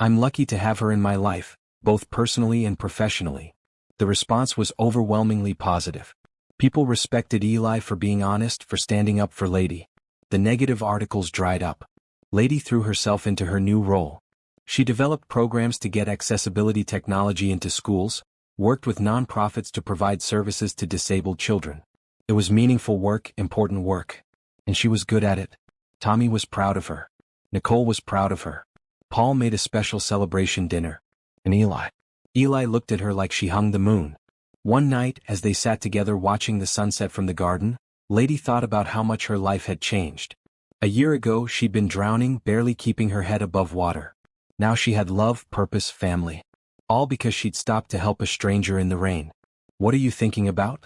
I'm lucky to have her in my life, both personally and professionally. The response was overwhelmingly positive. People respected Eli for being honest, for standing up for Lady. The negative articles dried up. Lady threw herself into her new role. She developed programs to get accessibility technology into schools, worked with nonprofits to provide services to disabled children. It was meaningful work, important work. And she was good at it. Tommy was proud of her. Nicole was proud of her. Paul made a special celebration dinner. And Eli looked at her like she hung the moon. One night, as they sat together watching the sunset from the garden, Lady thought about how much her life had changed. A year ago she'd been drowning, barely keeping her head above water. Now she had love, purpose, family. All because she'd stopped to help a stranger in the rain. What are you thinking about?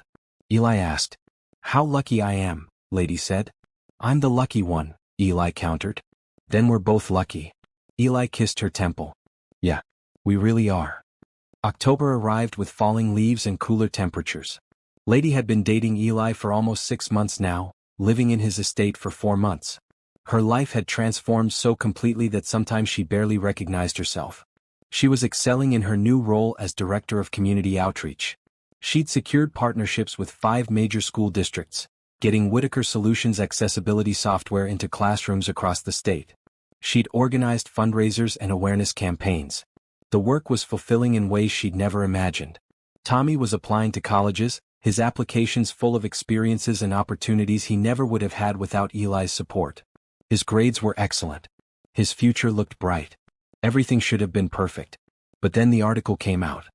Eli asked. How lucky I am, Lady said. I'm the lucky one, Eli countered. Then we're both lucky. Eli kissed her temple. Yeah, we really are. October arrived with falling leaves and cooler temperatures. Lady had been dating Eli for almost 6 months now, living in his estate for 4 months. Her life had transformed so completely that sometimes she barely recognized herself. She was excelling in her new role as Director of Community Outreach. She'd secured partnerships with 5 major school districts, getting Whitaker Solutions accessibility software into classrooms across the state. She'd organized fundraisers and awareness campaigns. The work was fulfilling in ways she'd never imagined. Tommy was applying to colleges, his applications full of experiences and opportunities he never would have had without Eli's support. His grades were excellent. His future looked bright. Everything should have been perfect. But then the article came out.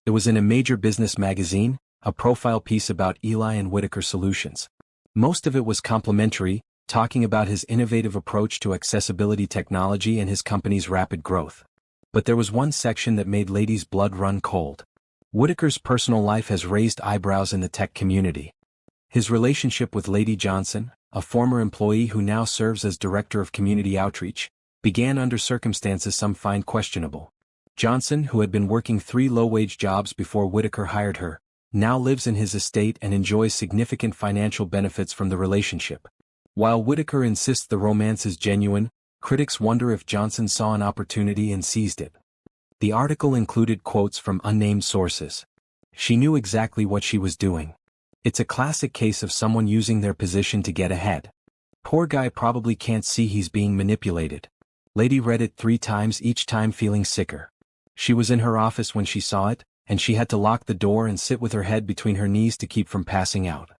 It was in a major business magazine, a profile piece about Eli and Whitaker Solutions. Most of it was complimentary, talking about his innovative approach to accessibility technology and his company's rapid growth. But there was one section that made Lady's blood run cold. Whitaker's personal life has raised eyebrows in the tech community. His relationship with Lady Johnson, a former employee who now serves as Director of Community Outreach, began under circumstances some find questionable. Johnson, who had been working 3 low-wage jobs before Whitaker hired her, now lives in his estate and enjoys significant financial benefits from the relationship. While Whitaker insists the romance is genuine, critics wonder if Johnson saw an opportunity and seized it. The article included quotes from unnamed sources. She knew exactly what she was doing. It's a classic case of someone using their position to get ahead. Poor guy probably can't see he's being manipulated. Lady read it 3 times, each time feeling sicker. She was in her office when she saw it, and she had to lock the door and sit with her head between her knees to keep from passing out.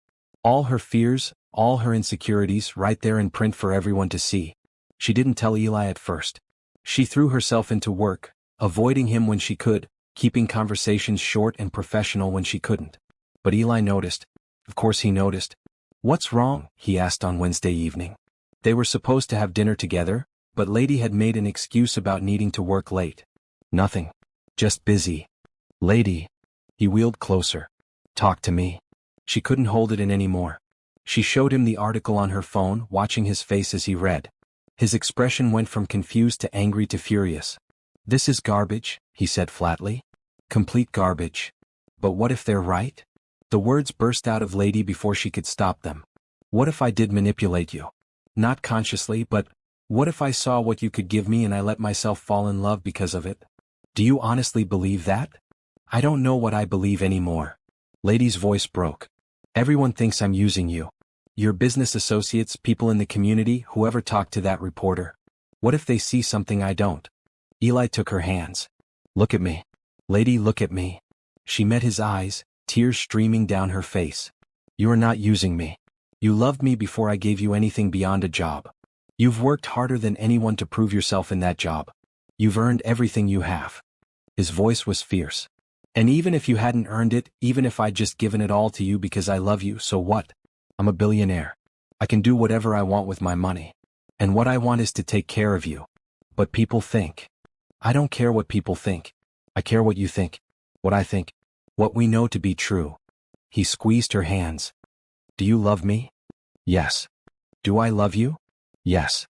All her fears, all her insecurities right there in print for everyone to see. She didn't tell Eli at first. She threw herself into work, avoiding him when she could, keeping conversations short and professional when she couldn't. But Eli noticed. Of course he noticed. What's wrong? He asked on Wednesday evening. They were supposed to have dinner together, but Lady had made an excuse about needing to work late. Nothing. Just busy. Lady. He wheeled closer. Talk to me. She couldn't hold it in anymore. She showed him the article on her phone, watching his face as he read. His expression went from confused to angry to furious. This is garbage, he said flatly. Complete garbage. But what if they're right? The words burst out of Lady before she could stop them. What if I did manipulate you? Not consciously, but what if I saw what you could give me and I let myself fall in love because of it? Do you honestly believe that? I don't know what I believe anymore. Lady's voice broke. Everyone thinks I'm using you. Your business associates, people in the community, whoever talked to that reporter. What if they see something I don't? Eli took her hands. Look at me. Lady, look at me. She met his eyes, tears streaming down her face. You are not using me. You loved me before I gave you anything beyond a job. You've worked harder than anyone to prove yourself in that job. You've earned everything you have. His voice was fierce. And even if you hadn't earned it, even if I'd just given it all to you because I love you, so what? I'm a billionaire. I can do whatever I want with my money. And what I want is to take care of you. But people think. I don't care what people think. I care what you think. What I think. What we know to be true. He squeezed her hands. Do you love me? Yes. Do I love you? Yes.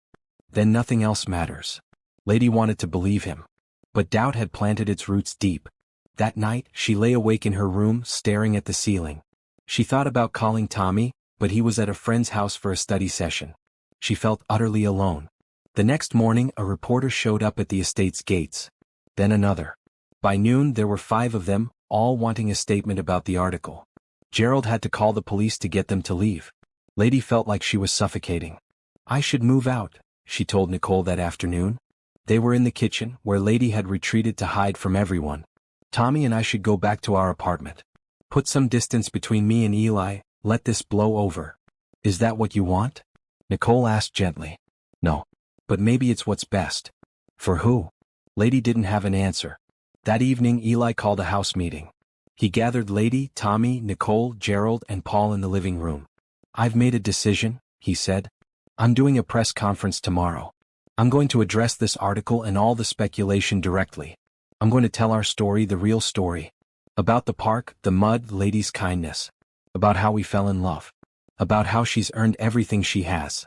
Then nothing else matters. Lady wanted to believe him. But doubt had planted its roots deep. That night, she lay awake in her room, staring at the ceiling. She thought about calling Tommy, but he was at a friend's house for a study session. She felt utterly alone. The next morning, a reporter showed up at the estate's gates. Then another. By noon, there were 5 of them, all wanting a statement about the article. Gerald had to call the police to get them to leave. Lady felt like she was suffocating. "I should move out," she told Nicole that afternoon. They were in the kitchen, where Lady had retreated to hide from everyone. "Tommy and I should go back to our apartment. Put some distance between me and Eli, let this blow over." "Is that what you want?" Nicole asked gently. "No. But maybe it's what's best." "For who?" Lady didn't have an answer. That evening Eli called a house meeting. He gathered Lady, Tommy, Nicole, Gerald, and Paul in the living room. "I've made a decision," he said. "I'm doing a press conference tomorrow. I'm going to address this article and all the speculation directly. I'm going to tell our story, the real story. About the park, the mud, Lady's kindness. About how we fell in love. About how she's earned everything she has."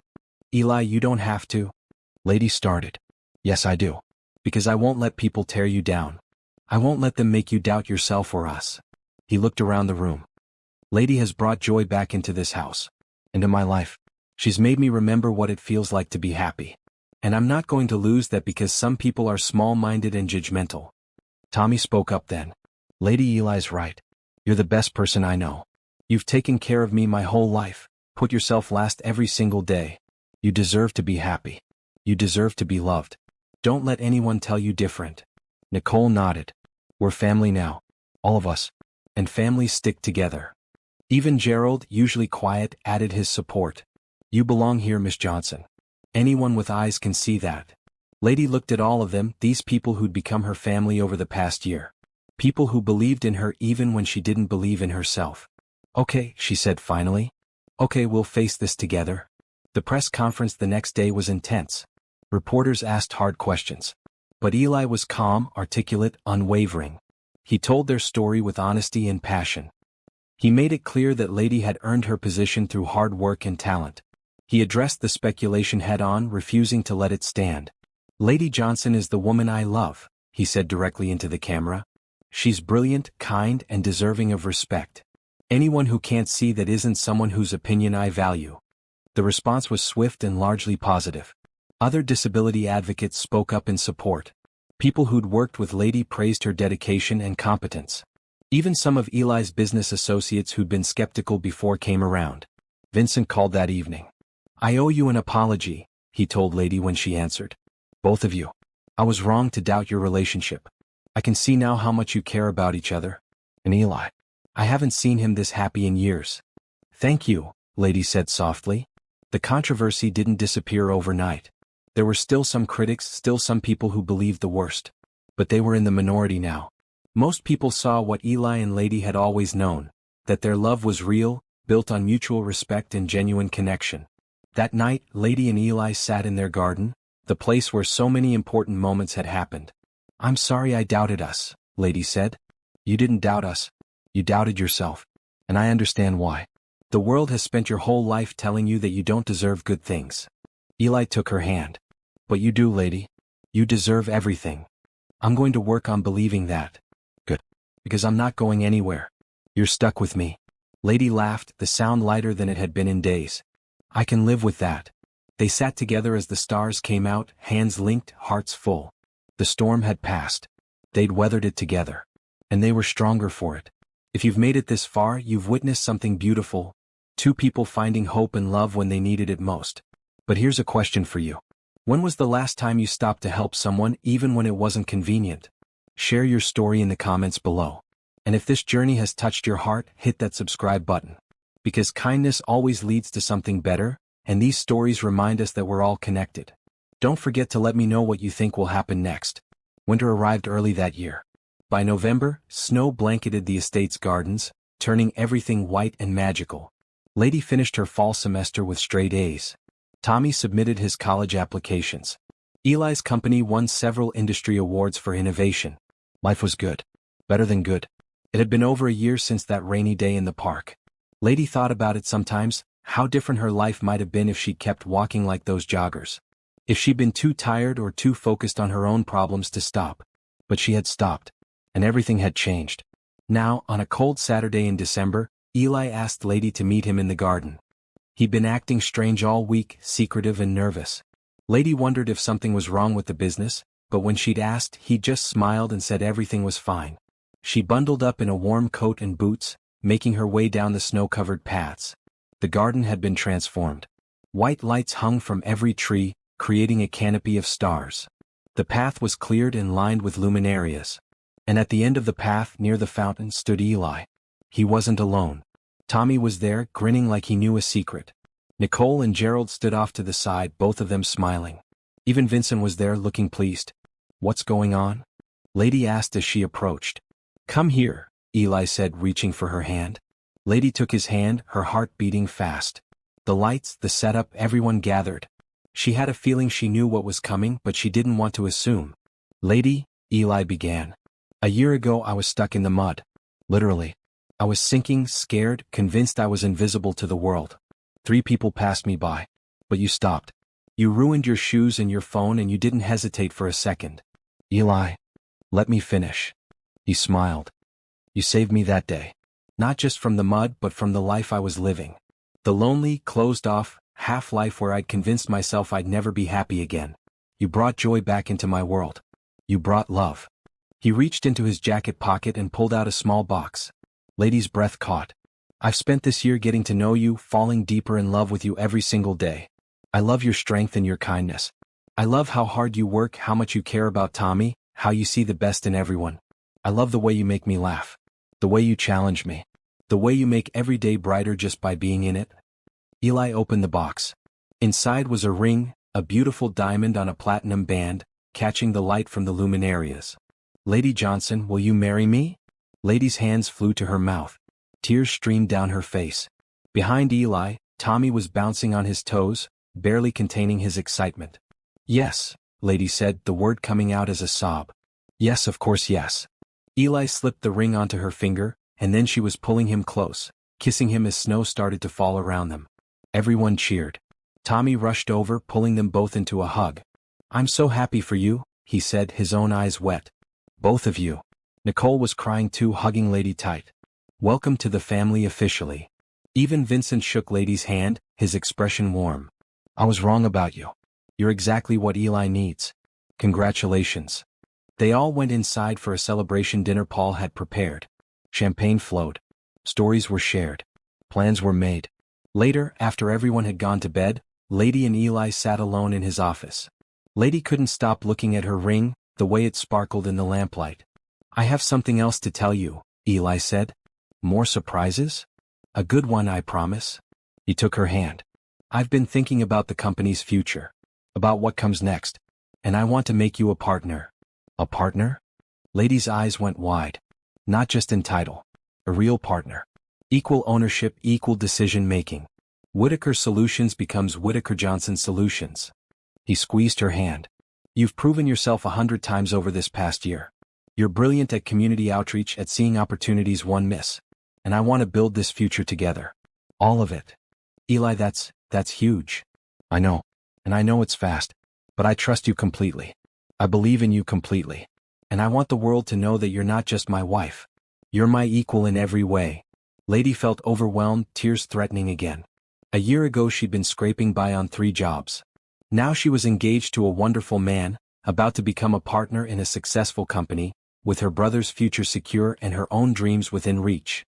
"Eli, you don't have to." Lady started. "Yes, I do. Because I won't let people tear you down. I won't let them make you doubt yourself or us." He looked around the room. "Lady has brought joy back into this house. Into my life. She's made me remember what it feels like to be happy. And I'm not going to lose that because some people are small-minded and judgmental." Tommy spoke up then. "Lady, Eli's right. You're the best person I know. You've taken care of me my whole life, put yourself last every single day. You deserve to be happy. You deserve to be loved. Don't let anyone tell you different." Nicole nodded. "We're family now. All of us. And families stick together." Even Gerald, usually quiet, added his support. "You belong here, Miss Johnson. Anyone with eyes can see that." Lady looked at all of them, these people who'd become her family over the past year. People who believed in her even when she didn't believe in herself. "Okay," she said finally. "Okay, we'll face this together." The press conference the next day was intense. Reporters asked hard questions. But Eli was calm, articulate, unwavering. He told their story with honesty and passion. He made it clear that Lady had earned her position through hard work and talent. He addressed the speculation head-on, refusing to let it stand. "Lady Johnson is the woman I love," he said directly into the camera. "She's brilliant, kind, and deserving of respect. Anyone who can't see that isn't someone whose opinion I value." The response was swift and largely positive. Other disability advocates spoke up in support. People who'd worked with Lady praised her dedication and competence. Even some of Eli's business associates who'd been skeptical before came around. Vincent called that evening. "I owe you an apology," he told Lady when she answered. "Both of you. I was wrong to doubt your relationship. I can see now how much you care about each other. And Eli, I haven't seen him this happy in years." "Thank you," Lady said softly. The controversy didn't disappear overnight. There were still some critics, still some people who believed the worst. But they were in the minority now. Most people saw what Eli and Lady had always known, that their love was real, built on mutual respect and genuine connection. That night, Lady and Eli sat in their garden, the place where so many important moments had happened. "I'm sorry I doubted us," Lady said. "You didn't doubt us. You doubted yourself. And I understand why. The world has spent your whole life telling you that you don't deserve good things." Eli took her hand. "But you do, Lady. You deserve everything. I'm going to work on believing that." "Good. Because I'm not going anywhere. You're stuck with me." Lady laughed, the sound lighter than it had been in days. "I can live with that." They sat together as the stars came out, hands linked, hearts full. The storm had passed. They'd weathered it together. And they were stronger for it. If you've made it this far, you've witnessed something beautiful. 2 people finding hope and love when they needed it most. But here's a question for you. When was the last time you stopped to help someone even when it wasn't convenient? Share your story in the comments below. And if this journey has touched your heart, hit that subscribe button. Because kindness always leads to something better, and these stories remind us that we're all connected. Don't forget to let me know what you think will happen next. Winter arrived early that year. By November, snow blanketed the estate's gardens, turning everything white and magical. Lady finished her fall semester with straight A's. Tommy submitted his college applications. Eli's company won several industry awards for innovation. Life was good. Better than good. It had been over a year since that rainy day in the park. Lady thought about it sometimes, how different her life might have been if she'd kept walking like those joggers. If she'd been too tired or too focused on her own problems to stop. But she had stopped. and everything had changed. Now, on a cold Saturday in December, Eli asked Lady to meet him in the garden. He'd been acting strange all week, secretive and nervous. Lady wondered if something was wrong with the business, but when she'd asked, he just smiled and said everything was fine. She bundled up in a warm coat and boots, making her way down the snow-covered paths. The garden had been transformed. White lights hung from every tree, creating a canopy of stars. The path was cleared and lined with luminarias. And at the end of the path near the fountain stood Eli. He wasn't alone. Tommy was there, grinning like he knew a secret. Nicole and Gerald stood off to the side, both of them smiling. Even Vincent was there, looking pleased. "What's going on?" Lady asked as she approached. "Come here," Eli said, reaching for her hand. Lady took his hand, her heart beating fast. The lights, the setup, everyone gathered. She had a feeling she knew what was coming, but she didn't want to assume. "Lady," Eli began. "A year ago I was stuck in the mud. Literally. I was sinking, scared, convinced I was invisible to the world. 3 people passed me by. But you stopped. You ruined your shoes and your phone and you didn't hesitate for a second." "Eli, let me finish." He smiled. "You saved me that day. Not just from the mud but from the life I was living. The lonely, closed-off, half-life where I'd convinced myself I'd never be happy again. You brought joy back into my world. You brought love." He reached into his jacket pocket and pulled out a small box. Lady's breath caught. "I've spent this year getting to know you, falling deeper in love with you every single day. I love your strength and your kindness. I love how hard you work, how much you care about Tommy, how you see the best in everyone. I love the way you make me laugh. The way you challenge me. The way you make every day brighter just by being in it." Eli opened the box. Inside was a ring, a beautiful diamond on a platinum band, catching the light from the luminarias. "Lady Johnson, will you marry me?" Lady's hands flew to her mouth. Tears streamed down her face. Behind Eli, Tommy was bouncing on his toes, barely containing his excitement. "Yes," Lady said, the word coming out as a sob. "Yes, of course, yes." Eli slipped the ring onto her finger, and then she was pulling him close, kissing him as snow started to fall around them. Everyone cheered. Tommy rushed over, pulling them both into a hug. "I'm so happy for you," he said, his own eyes wet. "Both of you." Nicole was crying too, hugging Lady tight. "Welcome to the family officially." Even Vincent shook Lady's hand, his expression warm. "I was wrong about you. You're exactly what Eli needs. Congratulations." They all went inside for a celebration dinner Paul had prepared. Champagne flowed. Stories were shared. Plans were made. Later, after everyone had gone to bed, Lady and Eli sat alone in his office. Lady couldn't stop looking at her ring, the way it sparkled in the lamplight. "I have something else to tell you," Eli said. "More surprises? A good one, I promise." He took her hand. "I've been thinking about the company's future. About what comes next. And I want to make you a partner." "A partner?" Lady's eyes went wide. "Not just in title. A real partner. Equal ownership, equal decision-making. Whitaker Solutions becomes Whitaker Johnson Solutions." He squeezed her hand. "You've proven yourself 100 times over this past year. You're brilliant at community outreach, at seeing opportunities one miss. And I want to build this future together. All of it." "Eli, that's huge." "I know. And I know it's fast. But I trust you completely. I believe in you completely. And I want the world to know that you're not just my wife. You're my equal in every way." Lady felt overwhelmed, tears threatening again. A year ago she'd been scraping by on 3 jobs. Now she was engaged to a wonderful man, about to become a partner in a successful company, with her brother's future secure and her own dreams within reach.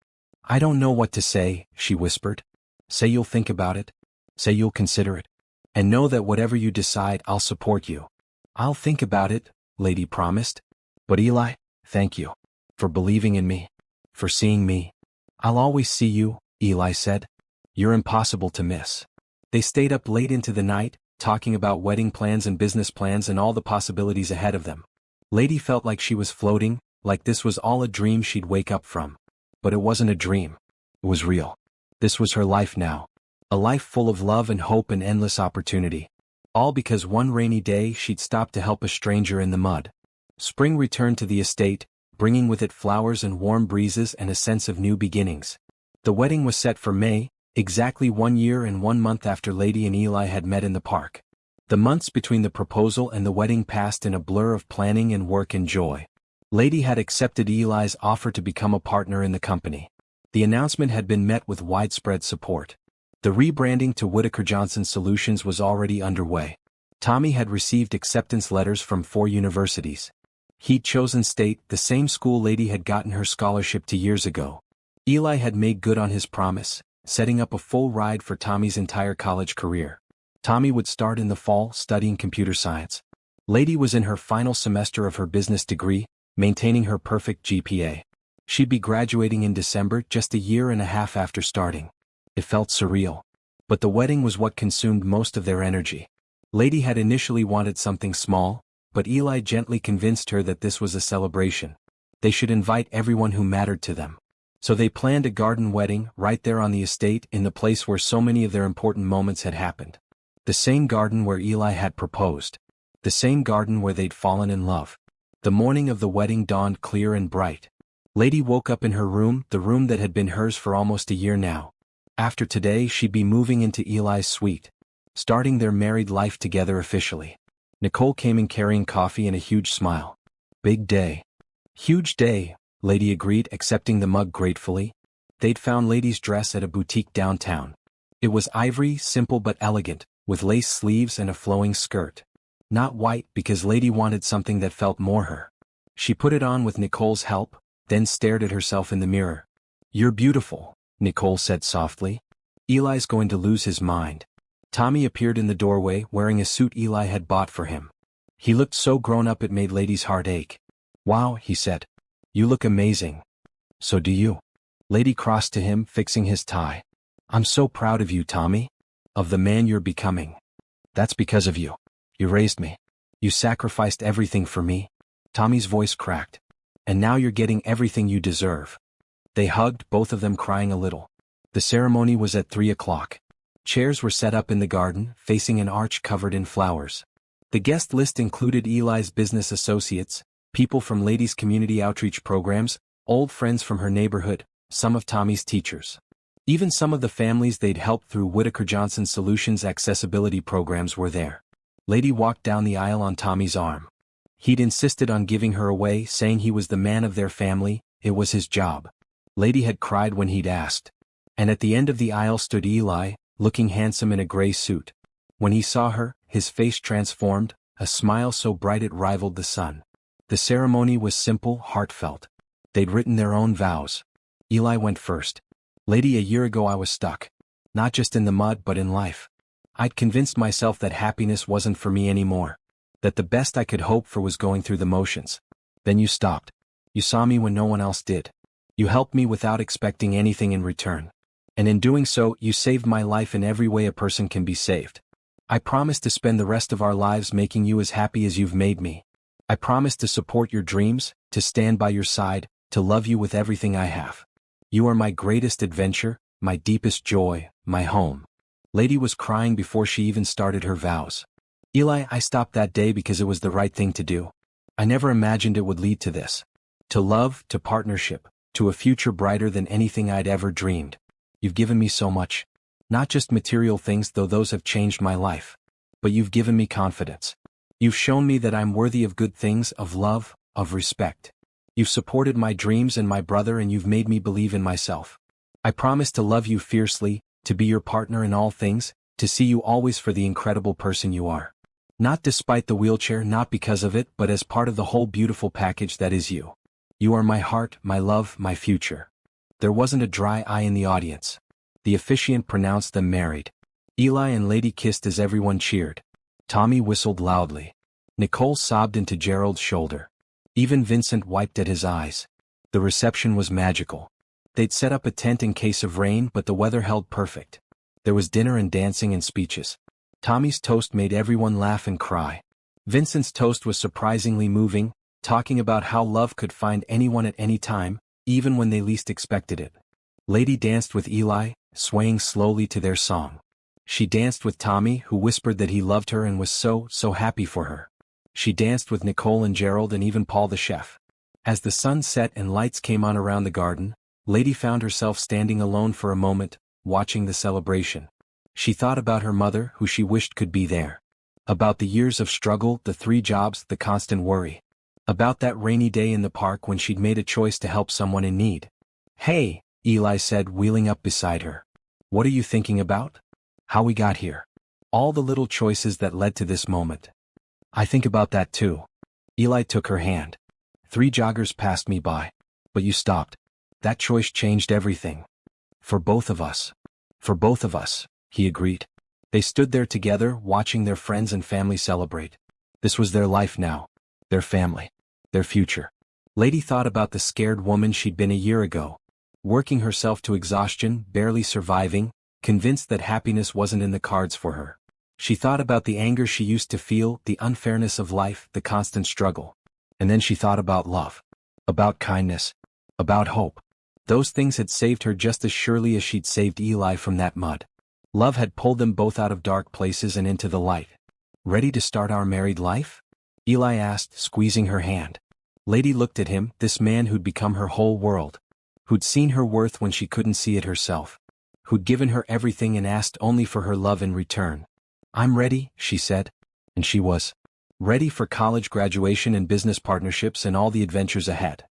"I don't know what to say," she whispered. "Say you'll think about it. Say you'll consider it. And know that whatever you decide, I'll support you." "I'll think about it," Lady promised. "But Eli, thank you. For believing in me. For seeing me." "I'll always see you," Eli said. "You're impossible to miss." They stayed up late into the night, talking about wedding plans and business plans and all the possibilities ahead of them. Lady felt like she was floating, like this was all a dream she'd wake up from. But it wasn't a dream. It was real. This was her life now. A life full of love and hope and endless opportunity. All because one rainy day she'd stopped to help a stranger in the mud. Spring returned to the estate, bringing with it flowers and warm breezes and a sense of new beginnings. The wedding was set for May, exactly 1 year and 1 month after Lady and Eli had met in the park. The months between the proposal and the wedding passed in a blur of planning and work and joy. Lady had accepted Eli's offer to become a partner in the company. The announcement had been met with widespread support. The rebranding to Whitaker Johnson Solutions was already underway. Tommy had received acceptance letters from 4 universities. He'd chosen State, the same school Lady had gotten her scholarship to years ago. Eli had made good on his promise, setting up a full ride for Tommy's entire college career. Tommy would start in the fall studying computer science. Lady was in her final semester of her business degree, maintaining her perfect GPA. She'd be graduating in December, just a year and a half after starting. It felt surreal. But the wedding was what consumed most of their energy. Lady had initially wanted something small, but Eli gently convinced her that this was a celebration. They should invite everyone who mattered to them. So they planned a garden wedding right there on the estate, in the place where so many of their important moments had happened. The same garden where Eli had proposed. The same garden where they'd fallen in love. The morning of the wedding dawned clear and bright. Lady woke up in her room, the room that had been hers for almost a year now. After today, she'd be moving into Eli's suite, starting their married life together officially. Nicole came in carrying coffee and a huge smile. Big day. Huge day, Lady agreed, accepting the mug gratefully. They'd found Lady's dress at a boutique downtown. It was ivory, simple but elegant, with lace sleeves and a flowing skirt. Not white, because Lady wanted something that felt more her. She put it on with Nicole's help, then stared at herself in the mirror. "You're beautiful," Nicole said softly. "Eli's going to lose his mind." Tommy appeared in the doorway wearing a suit Eli had bought for him. He looked so grown up it made Lady's heart ache. "Wow," he said. "You look amazing." "So do you." Lady crossed to him, fixing his tie. "I'm so proud of you, Tommy. Of the man you're becoming. That's because of you. You raised me. You sacrificed everything for me." Tommy's voice cracked. "And now you're getting everything you deserve." They hugged, both of them crying a little. The ceremony was at 3 o'clock. Chairs were set up in the garden, facing an arch covered in flowers. The guest list included Eli's business associates, people from Lady's community outreach programs, old friends from her neighborhood, some of Tommy's teachers. Even some of the families they'd helped through Whitaker Johnson Solutions accessibility programs were there. Lady walked down the aisle on Tommy's arm. He'd insisted on giving her away, saying he was the man of their family, it was his job. Lady had cried when he'd asked. And at the end of the aisle stood Eli, looking handsome in a gray suit. When he saw her, his face transformed, a smile so bright it rivaled the sun. The ceremony was simple, heartfelt. They'd written their own vows. Eli went first. "Lady, a year ago I was stuck. Not just in the mud but in life. I'd convinced myself that happiness wasn't for me anymore. That the best I could hope for was going through the motions. Then you stopped. You saw me when no one else did. You helped me without expecting anything in return. And in doing so, you saved my life in every way a person can be saved. I promise to spend the rest of our lives making you as happy as you've made me. I promise to support your dreams, to stand by your side, to love you with everything I have. You are my greatest adventure, my deepest joy, my home." Lady was crying before she even started her vows. "Eli, I stopped that day because it was the right thing to do. I never imagined it would lead to this. To love, to partnership, to a future brighter than anything I'd ever dreamed. You've given me so much. Not just material things, though those have changed my life. But you've given me confidence. You've shown me that I'm worthy of good things, of love, of respect. You've supported my dreams and my brother, and you've made me believe in myself. I promise to love you fiercely, to be your partner in all things, to see you always for the incredible person you are. Not despite the wheelchair, not because of it, but as part of the whole beautiful package that is you. You are my heart, my love, my future." There wasn't a dry eye in the audience. The officiant pronounced them married. Eli and Lady kissed as everyone cheered. Tommy whistled loudly. Nicole sobbed into Gerald's shoulder. Even Vincent wiped at his eyes. The reception was magical. They'd set up a tent in case of rain, but the weather held perfect. There was dinner and dancing and speeches. Tommy's toast made everyone laugh and cry. Vincent's toast was surprisingly moving, talking about how love could find anyone at any time, even when they least expected it. Lady danced with Eli, swaying slowly to their song. She danced with Tommy, who whispered that he loved her and was so happy for her. She danced with Nicole and Gerald and even Paul the chef. As the sun set and lights came on around the garden, Lady found herself standing alone for a moment, watching the celebration. She thought about her mother, who she wished could be there. About the years of struggle, the 3 jobs, the constant worry. About that rainy day in the park when she'd made a choice to help someone in need. "Hey," Eli said, wheeling up beside her. "What are you thinking about?" "How we got here. All the little choices that led to this moment." "I think about that too." Eli took her hand. "3 joggers passed me by. But you stopped. That choice changed everything. For both of us." "For both of us," he agreed. They stood there together, watching their friends and family celebrate. This was their life now. Their family. Their future. Lady thought about the scared woman she'd been a year ago. Working herself to exhaustion, barely surviving, convinced that happiness wasn't in the cards for her. She thought about the anger she used to feel, the unfairness of life, the constant struggle. And then she thought about love. About kindness. About hope. Those things had saved her just as surely as she'd saved Eli from that mud. Love had pulled them both out of dark places and into the light. "Ready to start our married life?" Eli asked, squeezing her hand. Lady looked at him, this man who'd become her whole world. Who'd seen her worth when she couldn't see it herself. Who'd given her everything and asked only for her love in return. "I'm ready," she said. And she was. Ready for college graduation and business partnerships and all the adventures ahead.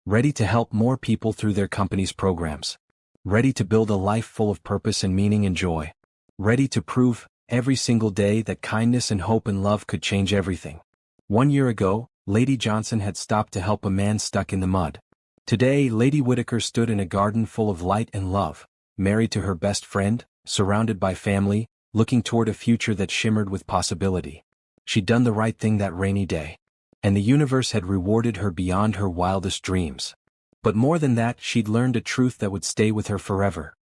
Ready to help more people through their company's programs. Ready to build a life full of purpose and meaning and joy. Ready to prove, every single day, that kindness and hope and love could change everything. 1 year ago, Lady Johnson had stopped to help a man stuck in the mud. Today, Lady Whitaker stood in a garden full of light and love, married to her best friend, surrounded by family, looking toward a future that shimmered with possibility. She'd done the right thing that rainy day. And the universe had rewarded her beyond her wildest dreams. But more than that, she'd learned a truth that would stay with her forever.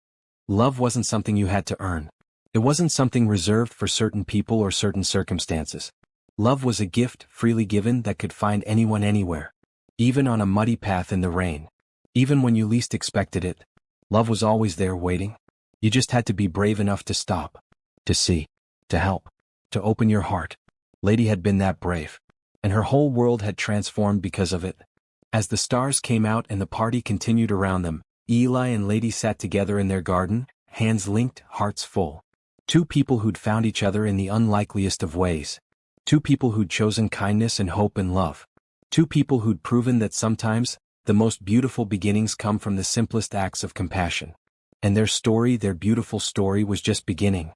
Love wasn't something you had to earn. It wasn't something reserved for certain people or certain circumstances. Love was a gift, freely given, that could find anyone anywhere. Even on a muddy path in the rain. Even when you least expected it. Love was always there waiting. You just had to be brave enough to stop. To see. To help. To open your heart. Lady had been that brave. And her whole world had transformed because of it. As the stars came out and the party continued around them, Eli and Lady sat together in their garden, hands linked, hearts full. 2 people who'd found each other in the unlikeliest of ways. 2 people who'd chosen kindness and hope and love. 2 people who'd proven that sometimes, the most beautiful beginnings come from the simplest acts of compassion. And their story, their beautiful story, was just beginning.